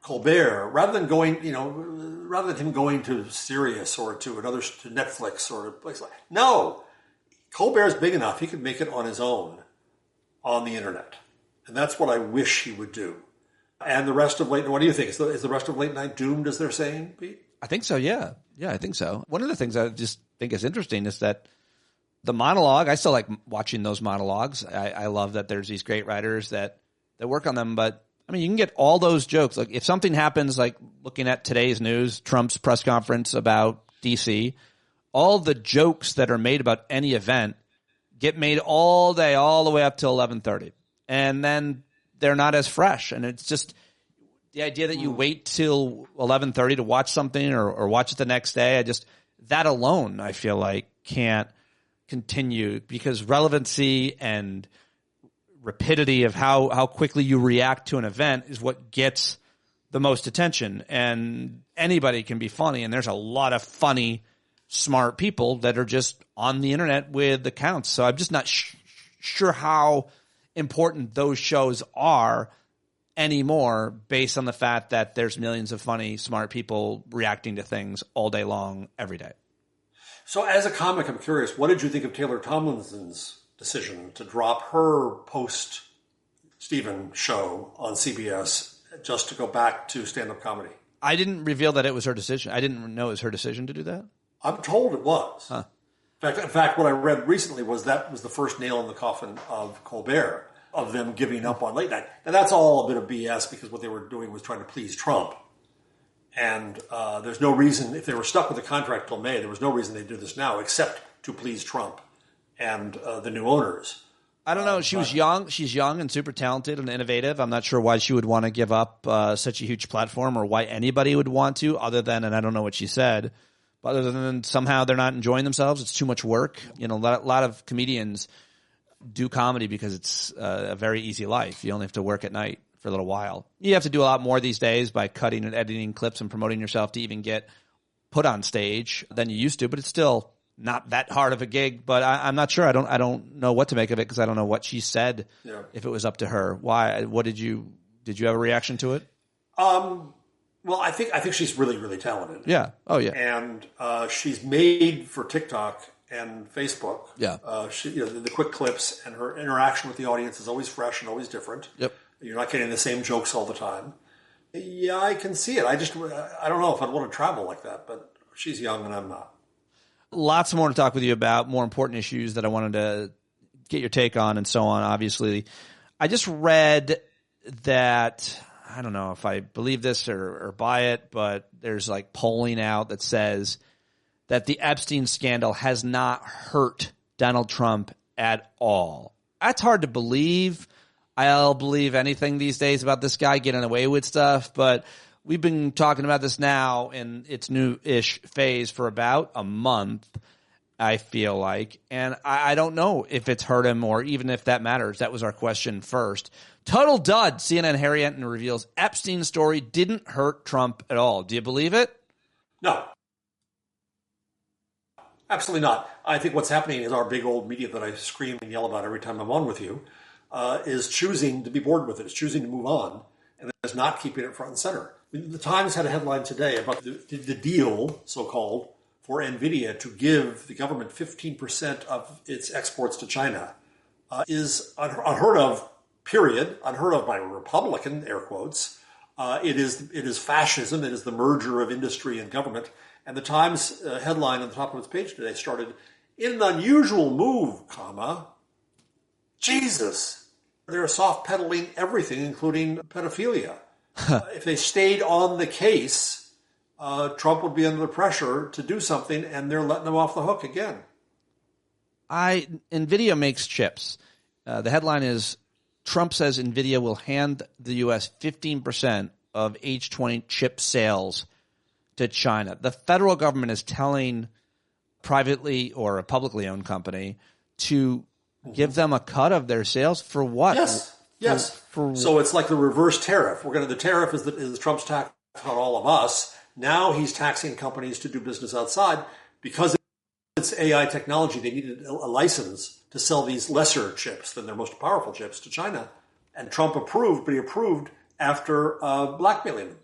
Colbert, rather than him going to Sirius or to Netflix or a place like that. No, Colbert's big enough; he could make it on his own on the internet, and that's what I wish he would do. And the rest of late, what do you think? Is the rest of late night doomed, as they're saying, Pete? I think so. Yeah, I think so. One of the things I just think is interesting is that the monologue. I still like watching those monologues. I love that there's these great writers that work on them, but. I mean, you can get all those jokes. Like if something happens, like looking at today's news, Trump's press conference about D.C., all the jokes that are made about any event get made all day, all the way up till 11:30, and then they're not as fresh. And it's just the idea that you wait till 11:30 to watch something or watch it the next day. That alone, I feel like can't continue because relevancy and rapidity of how quickly you react to an event is what gets the most attention. And anybody can be funny, and there's a lot of funny, smart people that are just on the internet with accounts. So I'm just not sure how important those shows are anymore based on the fact that there's millions of funny, smart people reacting to things all day long, every day. So as a comic, I'm curious, what did you think of Taylor Tomlinson's decision to drop her post-Stephen show on CBS just to go back to stand-up comedy? I didn't reveal that it was her decision. I didn't know it was her decision to do that. I'm told it was. Huh. In fact, what I read recently was that was the first nail in the coffin of Colbert, of them giving up on late night. And that's all a bit of BS because what they were doing was trying to please Trump. And there's no reason, if they were stuck with the contract till May, there was no reason they'd do this now except to please Trump and the new owners. I don't know. She was young. She's young and super talented and innovative. I'm not sure why she would want to give up such a huge platform or why anybody would want to other than, and I don't know what she said, but other than somehow they're not enjoying themselves. It's too much work. A lot of comedians do comedy because it's a very easy life. You only have to work at night for a little while. You have to do a lot more these days by cutting and editing clips and promoting yourself to even get put on stage than you used to, but it's still not that hard of a gig, but I'm not sure. I don't know what to make of it because I don't know what she said. Yeah. If it was up to her, why? What did you have a reaction to it? Well, I think she's really, really talented. Yeah. Oh yeah. And she's made for TikTok and Facebook. Yeah. The quick clips and her interaction with the audience is always fresh and always different. Yep. You're not getting the same jokes all the time. Yeah, I can see it. I don't know if I'd want to travel like that, but she's young and I'm not. Lots more to talk with you about, more important issues that I wanted to get your take on and so on, obviously. I just read that, I don't know if I believe this or buy it, but there's like polling out that says that the Epstein scandal has not hurt Donald Trump at all. That's hard to believe. I'll believe anything these days about this guy getting away with stuff, but we've been talking about this now in its new-ish phase for about a month. I feel like. And I don't know if it's hurt him or even if that matters. That was our question first. Total dud. CNN Harry Enton reveals Epstein's story didn't hurt Trump at all. Do you believe it? No. Absolutely not. I think what's happening is our big old media that I scream and yell about every time I'm on with you is choosing to be bored with it. It's choosing to move on, and it's not keeping it front and center. The Times had a headline today about the deal, so-called, for NVIDIA to give the government 15% of its exports to China is unheard of, period. Unheard of by Republican, air quotes. It is fascism. It is the merger of industry and government. And the Times headline on the top of its page today started, in an unusual move, comma, Jesus. They're soft pedaling everything, including pedophilia. If they stayed on the case, Trump would be under the pressure to do something, and they're letting him off the hook again. NVIDIA makes chips. The headline is, Trump says NVIDIA will hand the U.S. 15% of H20 chip sales to China. The federal government is telling privately or a publicly owned company to give them a cut of their sales for what? Yes. So it's like the reverse tariff. The tariff is Trump's tax on all of us. Now he's taxing companies to do business outside because it's AI technology. They needed a license to sell these lesser chips than their most powerful chips to China. And Trump approved, but he approved after blackmailing them.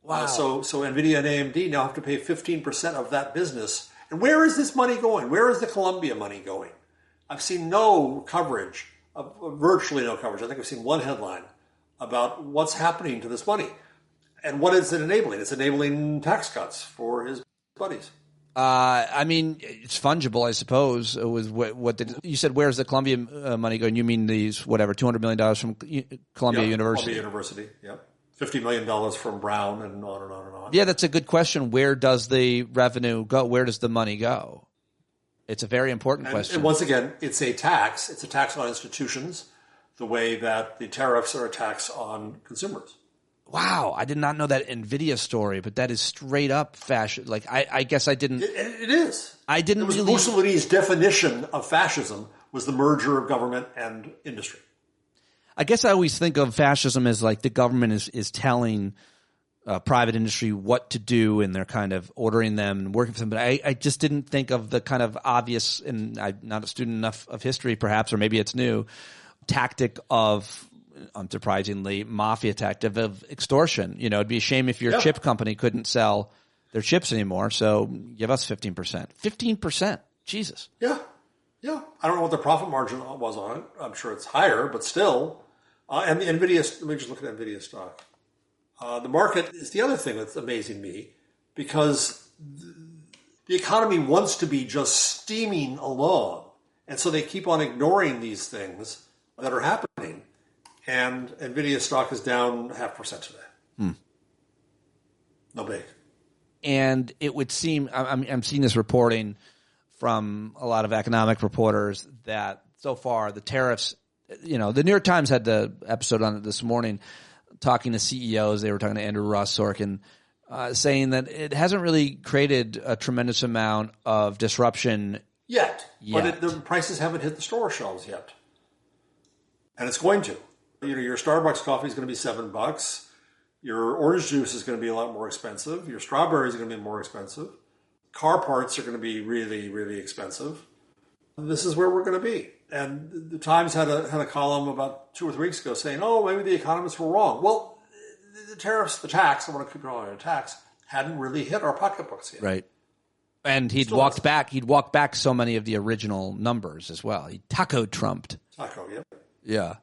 Wow. So NVIDIA and AMD now have to pay 15% of that business. And where is this money going? Where is the Columbia money going? I've seen no coverage, virtually no coverage. I think I've seen one headline about what's happening to this money. And what is it enabling? It's enabling tax cuts for his buddies. I mean, it's fungible, I suppose. It was you said, where's the Columbia money going? You mean these, whatever, $200 million from Columbia University? Columbia University, yep. $50 million from Brown, and on and on and on. Yeah, that's a good question. Where does the revenue go? Where does the money go? It's a very important question. And once again, it's a tax. It's a tax on institutions, the way that the tariffs are a tax on consumers. Wow, I did not know that NVIDIA story, but that is straight up fascism. Like, I guess I didn't. It is. I didn't really. Mussolini's definition of fascism was the merger of government and industry. I guess I always think of fascism as like the government is telling private industry what to do, and they're kind of ordering them and working for them. But I just didn't think of the kind of obvious, and I'm not a student enough of history perhaps, or maybe it's new, tactic of, unsurprisingly, mafia tactic of extortion. You know, it'd be a shame if your chip company couldn't sell their chips anymore, so give us 15%. 15%. Jesus. Yeah. I don't know what the profit margin was on it. I'm sure it's higher, but still. And the NVIDIA, let me just look at NVIDIA stock. The market is the other thing that's amazing me, because the economy wants to be just steaming along. And so they keep on ignoring these things that are happening. And NVIDIA stock is down 0.5% today. No big. And it would seem, I'm seeing this reporting from a lot of economic reporters that so far the tariffs, the New York Times had the episode on it this morning talking to CEOs. They were talking to Andrew Ross Sorkin, saying that it hasn't really created a tremendous amount of disruption yet. But the prices haven't hit the store shelves yet. And it's going to. Your Starbucks coffee is going to be $7. Your orange juice is going to be a lot more expensive. Your strawberries are going to be more expensive. Car parts are going to be really, really expensive. This is where we're going to be. And the Times had a column about 2 or 3 weeks ago saying, oh, maybe the economists were wrong. Well, the tariffs, the tax, I want to keep calling it a tax, hadn't really hit our pocketbooks yet. Right. And he'd walked back so many of the original numbers as well. He taco trumped. Taco, yep. Yeah.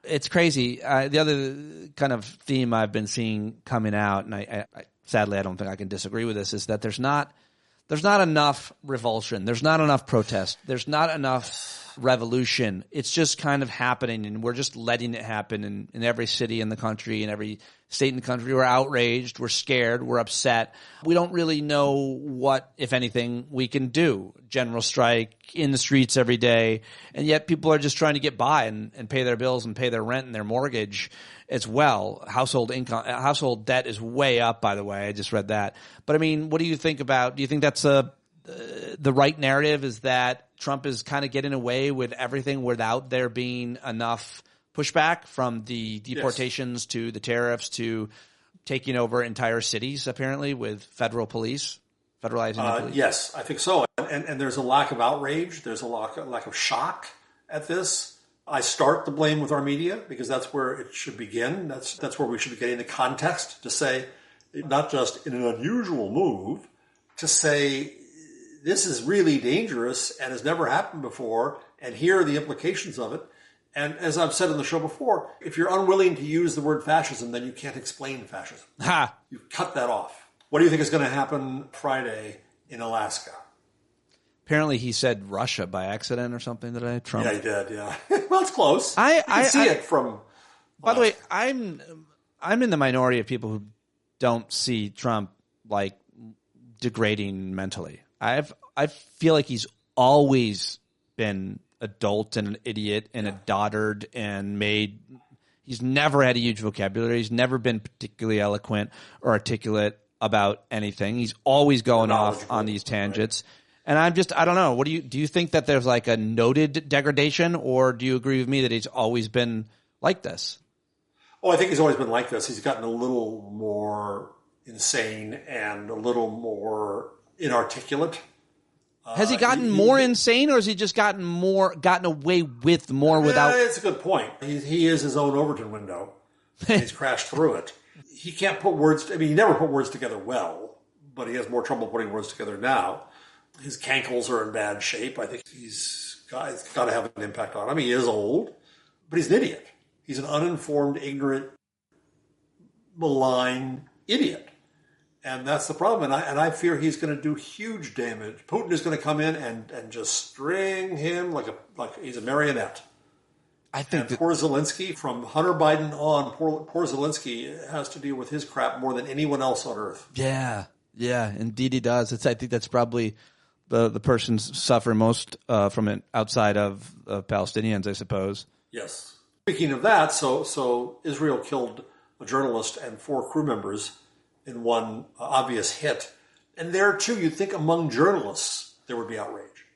It's crazy. The other kind of theme I've been seeing coming out, and I sadly I don't think I can disagree with this, is that there's not enough revulsion. There's not enough protest. There's not enough revolution. It's just kind of happening, and we're just letting it happen in every city in the country, in every state in the country. We're outraged. We're scared. We're upset. We don't really know what, if anything, we can do. General strike in the streets every day, and yet people are just trying to get by and pay their bills and pay their rent and their mortgage as well. Household debt is way up, by the way. I just read that. But I mean, what do you think about? Do you think that's a the right narrative is that Trump is kind of getting away with everything without there being enough pushback, from the deportations to the tariffs to taking over entire cities, apparently, with federal police, federalizing the police? Yes, I think so. And there's a lack of outrage. There's a lack of shock at this. I start the blame with our media because that's where it should begin. That's where we should be getting the context to say, not just in an unusual move, to say this is really dangerous and has never happened before, and here are the implications of it. And as I've said on the show before, if you're unwilling to use the word fascism, then you can't explain fascism. Ha! You cut that off. What do you think is going to happen Friday in Alaska? Apparently he said Russia by accident or something today, Trump. Yeah, he did, yeah. Well, it's close. I see it from... By the way, I'm in the minority of people who don't see Trump like degrading mentally. I feel like he's always been a dolt and an idiot and a dotard and he's never had a huge vocabulary. He's never been particularly eloquent or articulate about anything. He's always going off on these tangents. Right. And I don't know. Do you think that there's like a noted degradation, or do you agree with me that he's always been like this? Oh, I think he's always been like this. He's gotten a little more insane and a little more inarticulate. Has he gotten more insane, or has he just gotten away with more without? It's a good point. He is his own Overton window. He's crashed through it. He can't put words. He never put words together well, but he has more trouble putting words together now. His cankles are in bad shape. I think it's got to have an impact on him. He is old, but he's an idiot. He's an uninformed, ignorant, malign idiot. And that's the problem. And I fear he's going to do huge damage. Putin is going to come in and just string him like he's a marionette. I think poor Zelensky, from Hunter Biden on, poor Zelensky has to deal with his crap more than anyone else on earth. Yeah, indeed he does. I think that's probably the person suffering most from it outside of Palestinians, I suppose. Yes. Speaking of that, so Israel killed a journalist and 4 crew members in one obvious hit. And there, too, you'd think among journalists there would be outrage.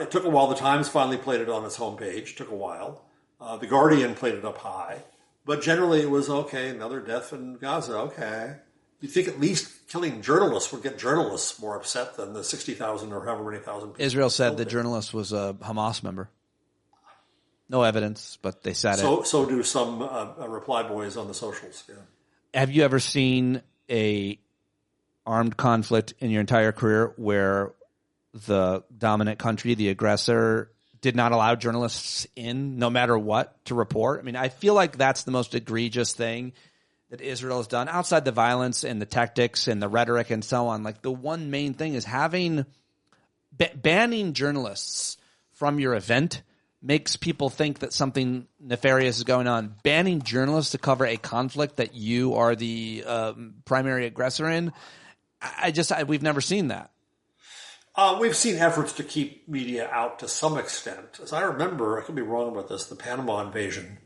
It took a while. The Times finally played it on its homepage. It took a while. The Guardian played it up high. But generally it was, okay, another death in Gaza, okay. You'd think at least killing journalists would get journalists more upset than the 60,000 or however many thousand people. Israel said the journalist was a Hamas member. No evidence, but they said it. So do some reply boys on the socials, yeah. Have you ever seen a armed conflict in your entire career where the dominant country, the aggressor, did not allow journalists in, no matter what, to report? I mean, I feel like that's the most egregious thing that Israel has done, outside the violence and the tactics and the rhetoric and so on. Like, the one main thing is banning journalists from your event makes people think that something nefarious is going on. Banning journalists to cover a conflict that you are the primary aggressor in, we've never seen that. We've seen efforts to keep media out to some extent. As I remember, I could be wrong about this, the Panama invasion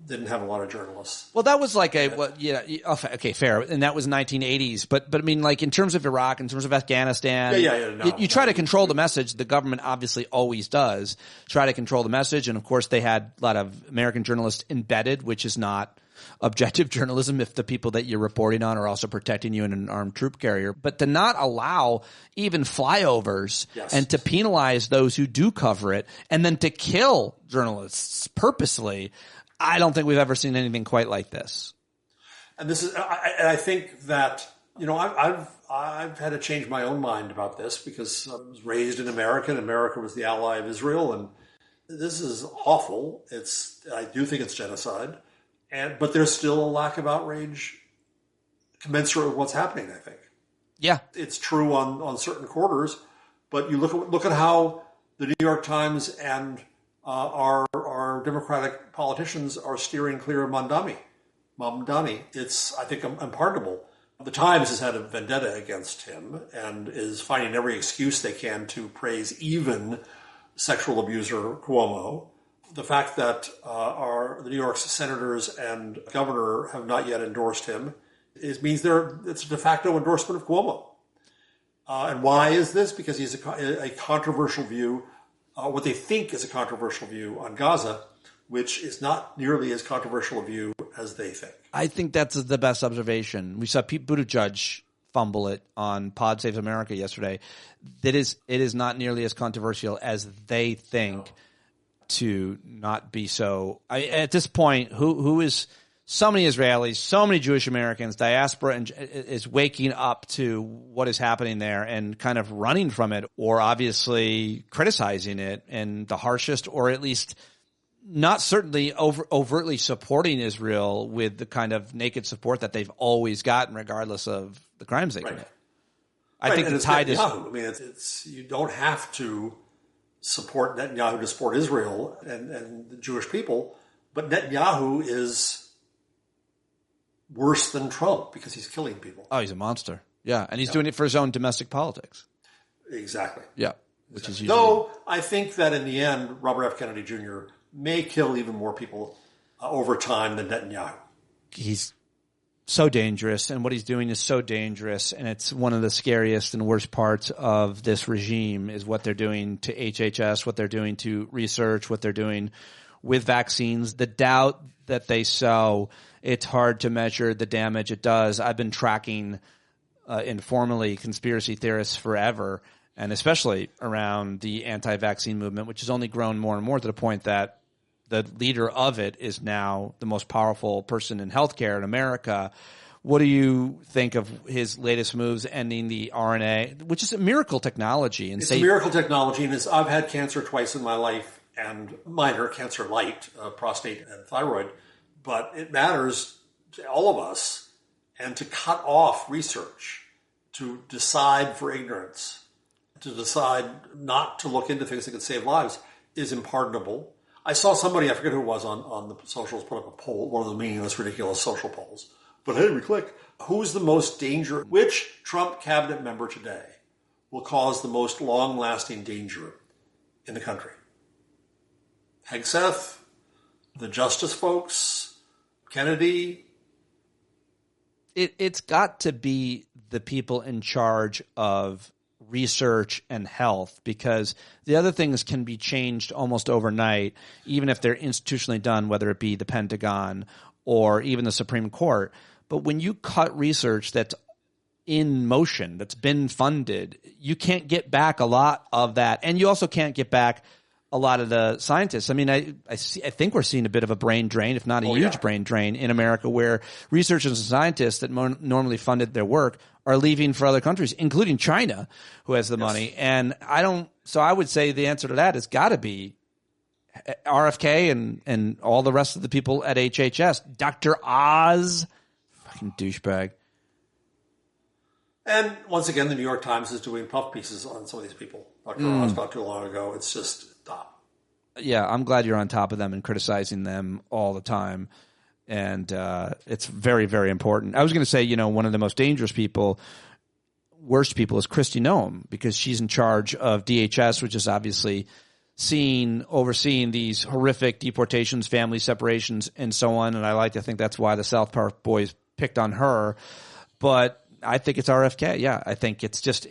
didn't have a lot of journalists. Well, that was like okay, fair. And that was 1980s. But I mean, like, in terms of Iraq, in terms of Afghanistan, you try to control the message. The government obviously always does try to control the message. And of course, they had a lot of American journalists embedded, which is not objective journalism if the people that you're reporting on are also protecting you in an armed troop carrier. But to not allow even flyovers and to penalize those who do cover it, and then to kill journalists purposely, I don't think we've ever seen anything quite like this. And this is, I think that, I've had to change my own mind about this because I was raised in America, and America was the ally of Israel, and this is awful. I do think it's genocide, but there's still a lack of outrage commensurate with what's happening, I think. Yeah. It's true on certain quarters, but you look at how the New York Times and our Democratic politicians are steering clear of Mamdani. It's, I think, unpardonable. The Times has had a vendetta against him and is finding every excuse they can to praise even sexual abuser Cuomo. The fact that the New York senators and governor have not yet endorsed him means it's a de facto endorsement of Cuomo. And why is this? Because he's a controversial view, what they think is a controversial view on Gaza, which is not nearly as controversial a view as they think. I think that's the best observation. We saw Pete Buttigieg fumble it on Pod Save America yesterday. It is not nearly as controversial as they think to not be so. At this point, who is so many Israelis, so many Jewish Americans, diaspora is waking up to what is happening there and kind of running from it, or obviously criticizing it in the harshest, or at least not certainly overtly supporting Israel with the kind of naked support that they've always gotten, regardless of the crimes they commit. I think the tide is. I mean, it's you don't have to support Netanyahu to support Israel and the Jewish people, but Netanyahu is worse than Trump because he's killing people. Oh, he's a monster. Yeah, and he's doing it for his own domestic politics. Exactly. Yeah, which is usually. Though I think that in the end, Robert F. Kennedy Jr. may kill even more people over time than Netanyahu. He's so dangerous, and what he's doing is so dangerous, and it's one of the scariest and worst parts of this regime is what they're doing to HHS, what they're doing to research, what they're doing with vaccines. The doubt that they sow, it's hard to measure the damage it does. I've been tracking informally conspiracy theorists forever, and especially around the anti-vaccine movement, which has only grown more and more to the point that the leader of it is now the most powerful person in healthcare in America. What do you think of his latest moves ending the RNA, which is a miracle technology? It's a miracle technology, and I've had cancer twice in my life, and minor cancer light, prostate and thyroid, but it matters to all of us. And to cut off research, to decide for ignorance, to decide not to look into things that could save lives is impardonable. I saw somebody, I forget who it was, on the socials put up a poll, one of the meaningless, ridiculous social polls. But hey, we click. Who's the most dangerous? Which Trump cabinet member today will cause the most long-lasting danger in the country? Hegseth, the Justice folks, Kennedy. It's got to be the people in charge of research and health, because the other things can be changed almost overnight, even if they're institutionally done, whether it be the Pentagon or even the Supreme Court. But when you cut research that's in motion, that's been funded, you can't get back a lot of that. And you also can't get back a lot of the scientists. I mean, I think we're seeing a bit of a brain drain, if not a huge brain drain in America, where researchers and scientists that normally funded their work are leaving for other countries, including China, who has the money. And so I would say the answer to that has got to be RFK and all the rest of the people at HHS. Dr. Oz, fucking douchebag. And once again, the New York Times is doing puff pieces on some of these people. Dr. Oz not too long ago. It's just stop. Yeah, I'm glad you're on top of them and criticizing them all the time. And it's very, very important. I was going to say, one of the most dangerous people, worst people, is Kristi Noem, because she's in charge of DHS, which is obviously overseeing these horrific deportations, family separations, and so on. And I like to think that's why the South Park boys picked on her. But I think it's RFK. Yeah, I think it's just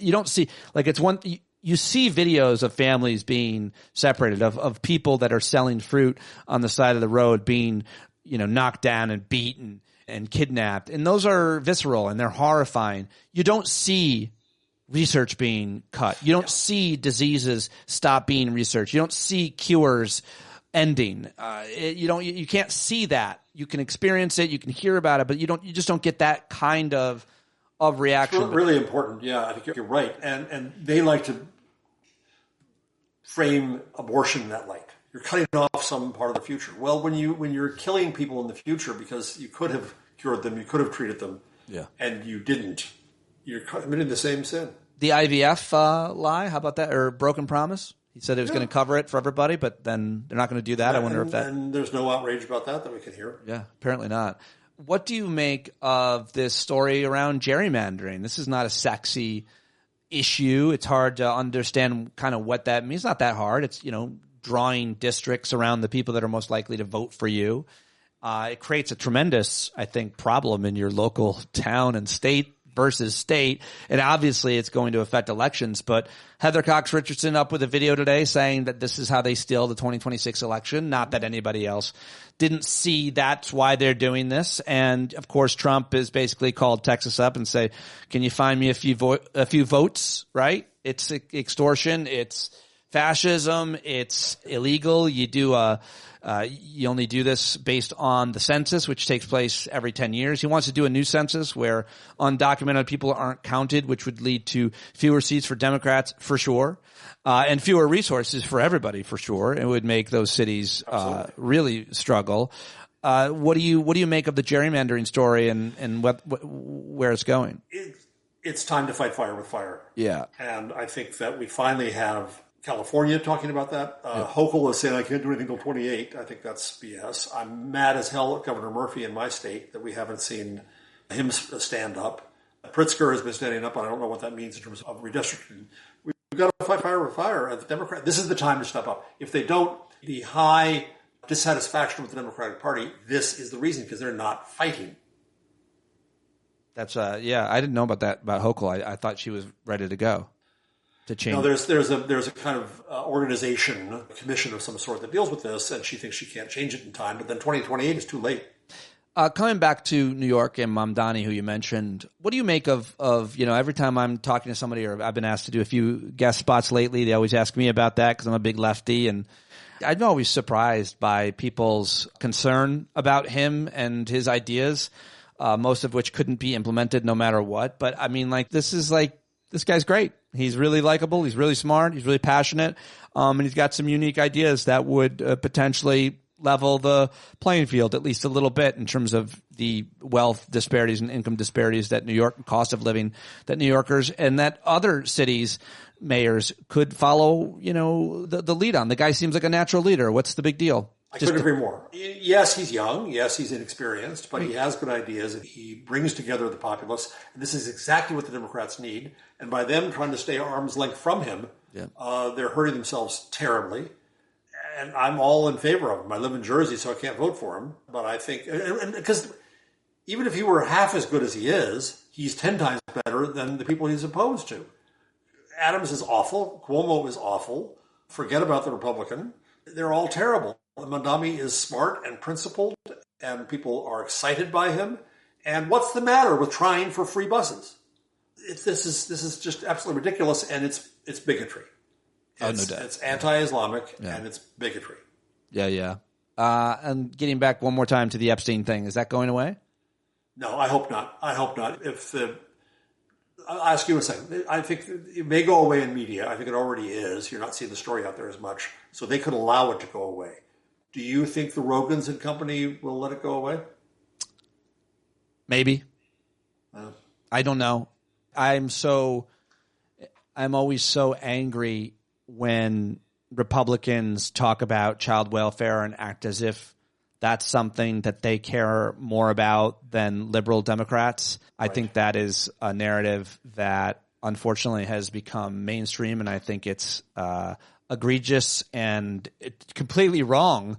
you don't see, like, it's one. You see videos of families being separated, of people that are selling fruit on the side of the road being, knocked down and beaten and kidnapped. And those are visceral and they're horrifying. You don't see research being cut. You don't see diseases stop being researched. You don't see cures ending. You can't see that. You can experience it, you can hear about it, but you just don't get that kind of reaction. It's really important. Yeah, I think you're right. And they like to frame abortion in that light. You're cutting off some part of the future. Well, when you're killing people in the future because you could have cured them, you could have treated them, and you didn't, you're committing the same sin. The IVF lie, how about that? Or broken promise? He said it was going to cover it for everybody, but then they're not going to do that. I wonder if that... And there's no outrage about that we can hear. Yeah, apparently not. What do you make of this story around gerrymandering? This is not a sexy issue. It's hard to understand kind of what that means. It's not that hard. It's, drawing districts around the people that are most likely to vote for you. It creates a tremendous, I think, problem in your local town and state versus state. And obviously it's going to affect elections. But Heather Cox Richardson up with a video today saying that this is how they steal the 2026 election. Not that anybody else didn't see that's why they're doing this. And of course, Trump has basically called Texas up and say, can you find me a few votes, right? It's extortion. It's fascism. It's illegal. You only do this based on the census, which takes place every 10 years. He wants to do a new census where undocumented people aren't counted, which would lead to fewer seats for Democrats for sure, and fewer resources for everybody for sure. It would make those cities really struggle. What do you make of the gerrymandering story and where it's going? It's time to fight fire with fire. Yeah, and I think that we finally have California talking about that. Hochul is saying I can't do anything till 28. I think that's BS. I'm mad as hell at Governor Murphy in my state that we haven't seen him stand up. Pritzker has been standing up, and I don't know what that means in terms of redistricting. We've got to fight fire with fire. And the Democrat, this is the time to step up. If they don't, the high dissatisfaction with the Democratic Party, this is the reason, because they're not fighting. That's I didn't know about that about Hochul. I thought she was ready to go. To change. No, there's a kind of organization, a commission of some sort that deals with this, and she thinks she can't change it in time. But then 2028 is too late. Coming back to New York and Mamdani, who you mentioned, what do you make of every time I'm talking to somebody, or I've been asked to do a few guest spots lately, they always ask me about that because I'm a big lefty, and I'm always surprised by people's concern about him and his ideas, most of which couldn't be implemented no matter what. But I mean, this guy's great. He's really likable. He's really smart. He's really passionate. And he's got some unique ideas that would potentially level the playing field at least a little bit in terms of the wealth disparities and income disparities that New York, cost of living that New Yorkers and that other cities mayors could follow, the lead on. The guy seems like a natural leader. What's the big deal? I couldn't agree more. Yes, he's young. Yes, he's inexperienced, but he has good ideas and he brings together the populace. And this is exactly what the Democrats need. And by them trying to stay arm's length from him, they're hurting themselves terribly. And I'm all in favor of him. I live in Jersey, so I can't vote for him. But I think, because even if he were half as good as he is, he's 10 times better than the people he's opposed to. Adams is awful. Cuomo is awful. Forget about the Republican. They're all terrible. Mamdani is smart and principled, and people are excited by him. And what's the matter with trying for free buses? This is just absolutely ridiculous, and it's bigotry. No doubt. It's anti-Islamic, and it's bigotry. Yeah. And getting back one more time to the Epstein thing, is that going away? No, I hope not. I'll ask you a second. I think it may go away in media. I think it already is. You're not seeing the story out there as much. So they could allow it to go away. Do you think the Rogans and company will let it go away? Maybe. I don't know. I'm always so angry when Republicans talk about child welfare and act as if that's something that they care more about than liberal Democrats. I think that is a narrative that unfortunately has become mainstream, and I think it's egregious and completely wrong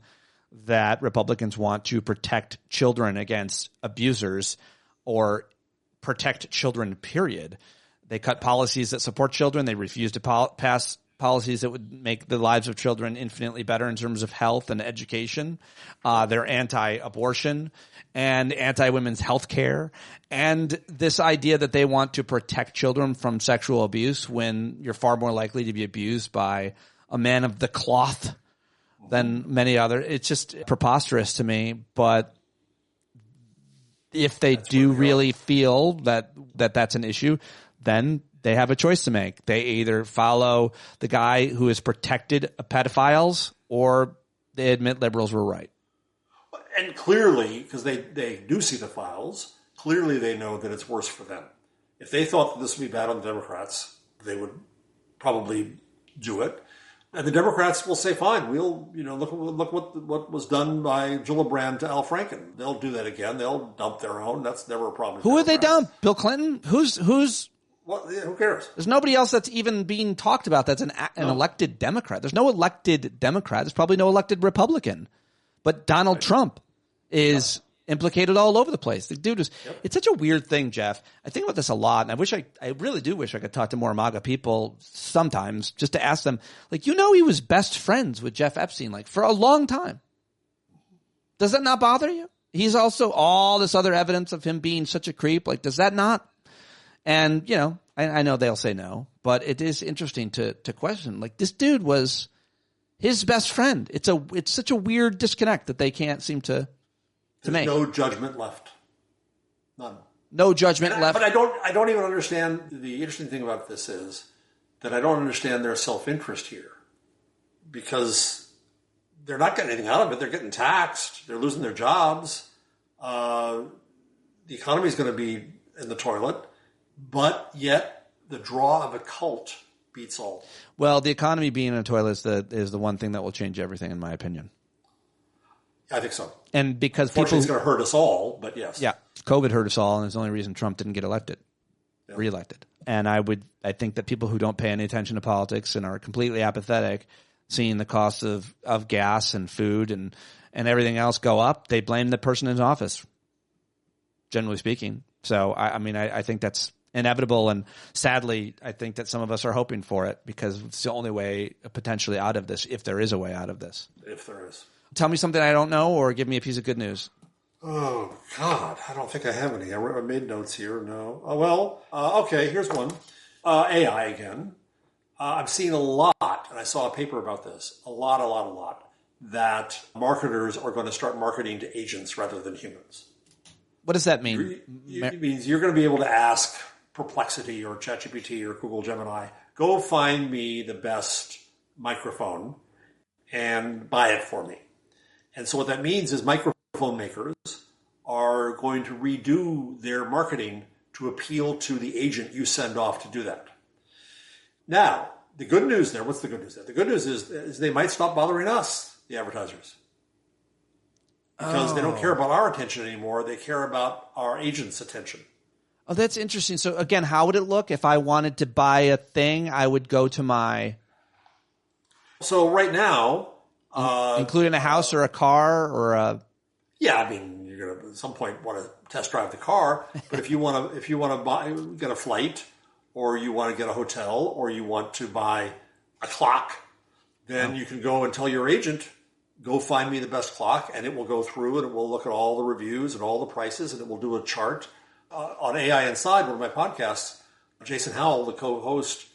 that Republicans want to protect children against abusers or protect children, period. They cut policies that support children. They refuse to pass policies that would make the lives of children infinitely better in terms of health and education. They're anti-abortion and anti-women's health care. And this idea that they want to protect children from sexual abuse when you're far more likely to be abused by a man of the cloth than many other. It's just preposterous to me. But if they do really feel that that's an issue, then they have a choice to make. They either follow the guy who has protected pedophiles, or they admit liberals were right. And clearly, because they do see the files, clearly they know that it's worse for them. If they thought that this would be bad on the Democrats, they would probably do it. And the Democrats will say, fine, we'll, look what was done by Gillibrand to Al Franken. They'll do that again. They'll dump their own. That's never a problem. Who would they dump? Bill Clinton? Who's? Well, yeah, who cares? There's nobody else that's even being talked about that's an elected Democrat. There's no elected Democrat. There's probably no elected Republican. But Donald Trump is implicated all over the place. The dude was, it's such a weird thing, Jeff. I think about this a lot, and I really do wish I could talk to more MAGA people sometimes just to ask them, like, he was best friends with Jeff Epstein, like, for a long time. Does that not bother you? He's also all this other evidence of him being such a creep. Like, does that not? And, I know they'll say no, but it is interesting to question. Like, this dude was his best friend. It's such a weird disconnect that they can't seem to make. No judgment left. None. No judgment left. But I don't even understand. The interesting thing about this is that I don't understand their self-interest here, because they're not getting anything out of it. They're getting taxed. They're losing their jobs. The economy is going to be in the toilet, but yet the draw of a cult beats all. Well, the economy being in a toilet is the one thing that will change everything, in my opinion. I think so. And because it's going to hurt us all, but yes. Yeah, COVID hurt us all, and it's the only reason Trump didn't get reelected. And I think that people who don't pay any attention to politics and are completely apathetic, seeing the cost of gas and food and everything else go up, they blame the person in office, generally speaking. So, I think that's inevitable, and sadly, I think that some of us are hoping for it, because it's the only way potentially out of this, if there is a way out of this. If there is. Tell me something I don't know, or give me a piece of good news. Oh, God. I don't think I have any. I made notes here. No. Okay, here's one. AI again. I'm seeing a lot, and I saw a paper about this, a lot, that marketers are going to start marketing to agents rather than humans. What does that mean? It means you're going to be able to ask Perplexity or ChatGPT or Google Gemini, go find me the best microphone and buy it for me. And so what that means is microphone makers are going to redo their marketing to appeal to the agent you send off to do that. Now, the good news there, what's the good news there? The good news is they might stop bothering us, the advertisers. Because they don't care about our attention anymore. They care about our agent's attention. Oh, that's interesting. So again, how would it look if I wanted to buy a thing? I would go to my... So right now... including a house or a car or a... Yeah, you're going to at some point want to test drive the car. But if you want to get a flight, or you want to get a hotel, or you want to buy a clock, then you can go and tell your agent, go find me the best clock, and it will go through and it will look at all the reviews and all the prices, and it will do a chart. On AI Inside, one of my podcasts, Jason Howell, the co-host,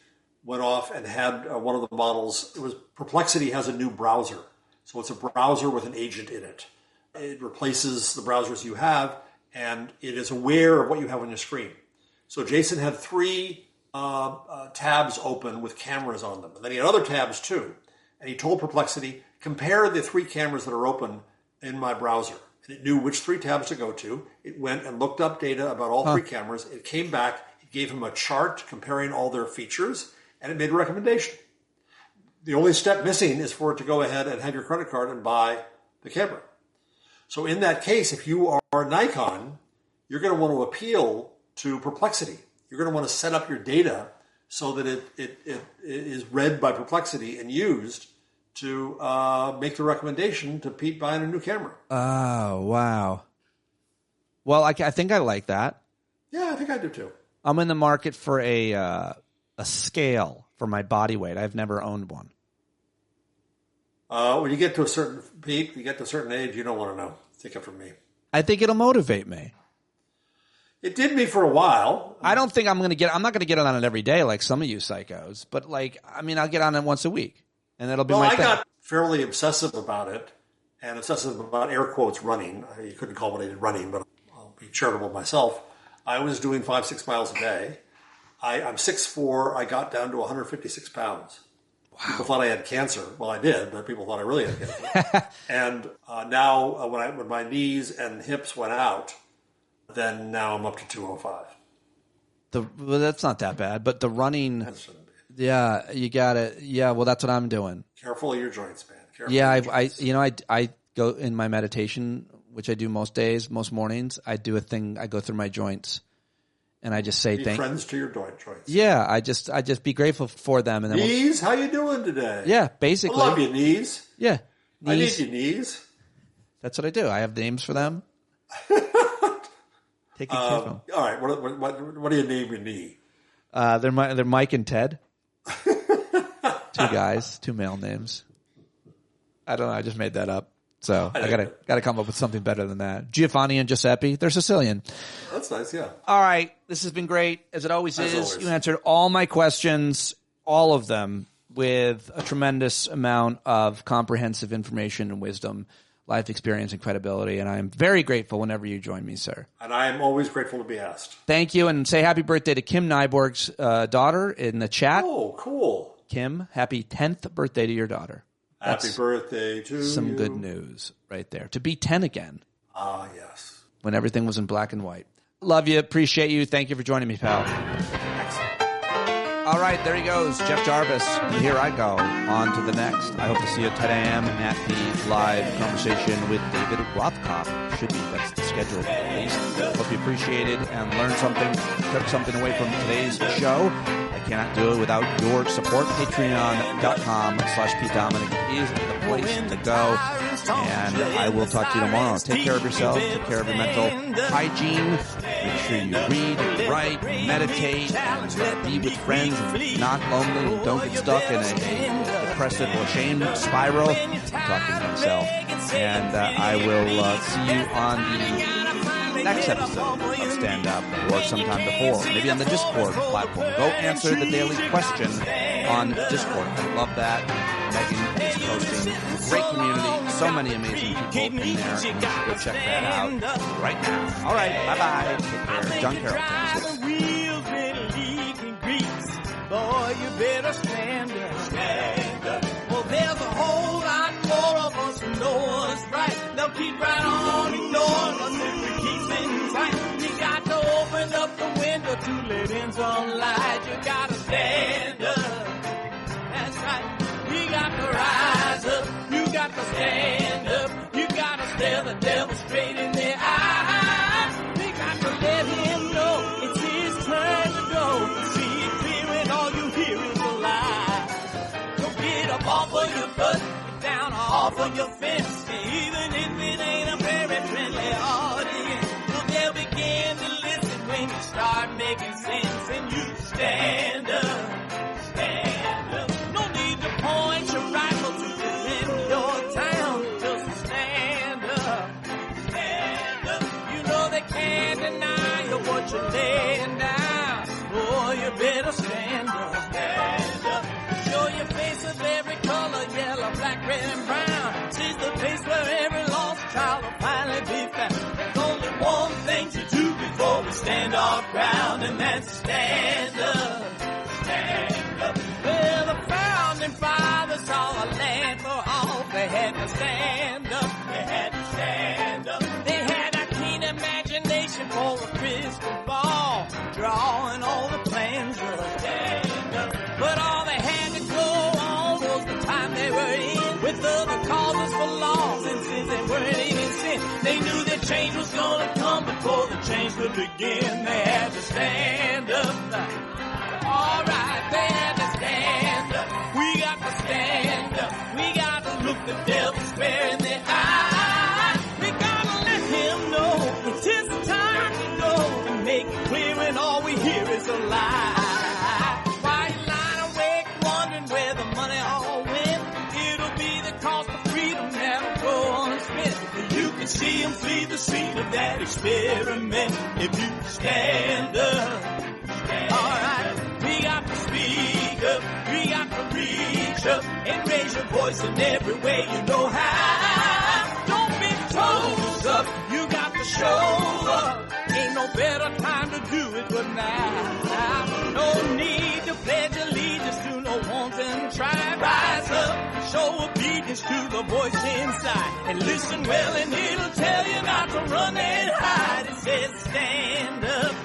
went off and had one of the models. Perplexity has a new browser. So it's a browser with an agent in it. It replaces the browsers you have, and it is aware of what you have on your screen. So Jason had 3 tabs open with cameras on them. And then he had other tabs too. And he told Perplexity, compare the 3 cameras that are open in my browser. And it knew which 3 tabs to go to. It went and looked up data about all 3 cameras. It came back. It gave him a chart comparing all their features, and it made a recommendation. The only step missing is for it to go ahead and have your credit card and buy the camera. So in that case, if you are Nikon, you're going to want to appeal to Perplexity. You're going to want to set up your data so that it is read by Perplexity and used to make the recommendation to Pete buying a new camera. Oh, wow. Well, I think I like that. Yeah, I think I do too. I'm in the market for a scale for my body weight. I've never owned one. When you get to a certain peak, you get to a certain age, you don't want to know. Take it from me. I think it'll motivate me. It did me for a while. I don't think I'm not going to get on it every day like some of you psychos, but I'll get on it once a week. And that'll be my thing. I got fairly obsessive about it, and obsessive about air quotes running. You couldn't call what I did running, but I'll be charitable myself. I was doing 5-6 miles a day. I'm 6'4". I got down to 156 pounds. Wow. People thought I had cancer. Well, I did, but people thought I really had cancer. And now when my knees and hips went out, then now I'm up to 205. Well, that's not that bad, but the running... Yeah, you got it. Yeah, well, that's what I'm doing. Careful of your joints, man. Careful. Yeah, I go in my meditation, which I do most days, most mornings. I do a thing. I go through my joints, and I just say be friends to your joints. Yeah, I just be grateful for them. And then knees, how you doing today? Yeah, basically. I love you, knees. Yeah, knees. I need your knees. That's what I do. I have names for them. Take your phone. All right. What do you name your knee? They're Mike and Ted. Two guys, two male names. I don't know. I just made that up. So I gotta come up with something better than that. Giovanni and Giuseppe, they're Sicilian. That's nice, yeah. All right. This has been great, as it always is. You answered all my questions, all of them, with a tremendous amount of comprehensive information and wisdom, life experience and credibility. And I am very grateful whenever you join me, sir. And I am always grateful to be asked. Thank you. And say happy birthday to Kim Nyborg's daughter in the chat. Oh, cool. Kim, happy 10th birthday to your daughter. Happy birthday to some you. Good news right there. To be 10 again. Ah, yes. When everything was in black and white. Love you. Appreciate you. Thank you for joining me, pal. All right, there he goes, Jeff Jarvis. And here I go on to the next. I hope to see you at 10 a.m. at the live conversation with David Rothkopf. Should be. That's the schedule, at least. Hope you appreciated and learned something, took something away from today's show. I cannot do it without your support. Patreon.com/Pete Dominic is the place to go. And I will talk to you tomorrow. Take care of yourself. Take care of your mental hygiene. Make sure you read, write, meditate, and be with friends. Not lonely. Don't get stuck in a depressive or shame spiral. I'm talking to myself. And I will see you on the next episode of Stand Up or sometime before. Maybe on the Discord platform. Go answer the daily question on Discord. I love that. Megan is posting. Great community. So many amazing people in there. And go check that out right now. All right. Bye-bye. Take care. John Carroll. Boy, you better stand up. Stand up. Well, there's a whole lot more of us who know us right. They'll keep right on ignoring us if we keep things right. You got to open up the window to let in some light. You got to stand up. That's right. You got to rise up. You got to stand up. You got to stare the devil straight in the eye. We got to let him know it's his turn to go. Off of your butt, down off of your fence, even if it ain't a very friendly audience, well, they'll begin to listen when you start making sense and you stand up, stand up. No need to point your rifle to defend your town, just stand up, stand up. You know they can't deny you what you're laying down, boy, you better stand up, stand up. Show your face of every color, yellow, black, red, and brown. She's the place where every lost child will finally be found. There's only one thing to do before we stand our ground, and that's stand up, stand up. Well, the founding fathers saw a land for all. They had to stand up, they had to stand up. They had a keen imagination for a crystal ball, drawing all the plans of stand up. But all they had to go on was the time they were in, with other causes for laws, and since they weren't even sin, they knew that change was gonna come before the change could begin. They had to stand up. All right, they had to stand up. We got to stand up. We got to look the devil square in the eye. We gotta let him know it's his time to go and make it clear when all we hear is a lie. See him flee the scene of that experiment if you stand up. Alright, we got to speak up, we got to reach up and raise your voice in every way you know how. Don't be toes up, you got to show up. Ain't no better time to do it but now. No need to pledge allegiance to no wanton tribe. Rise up, show obedience to the voice inside, and listen well and it'll tell you not to run and hide. It says stand up.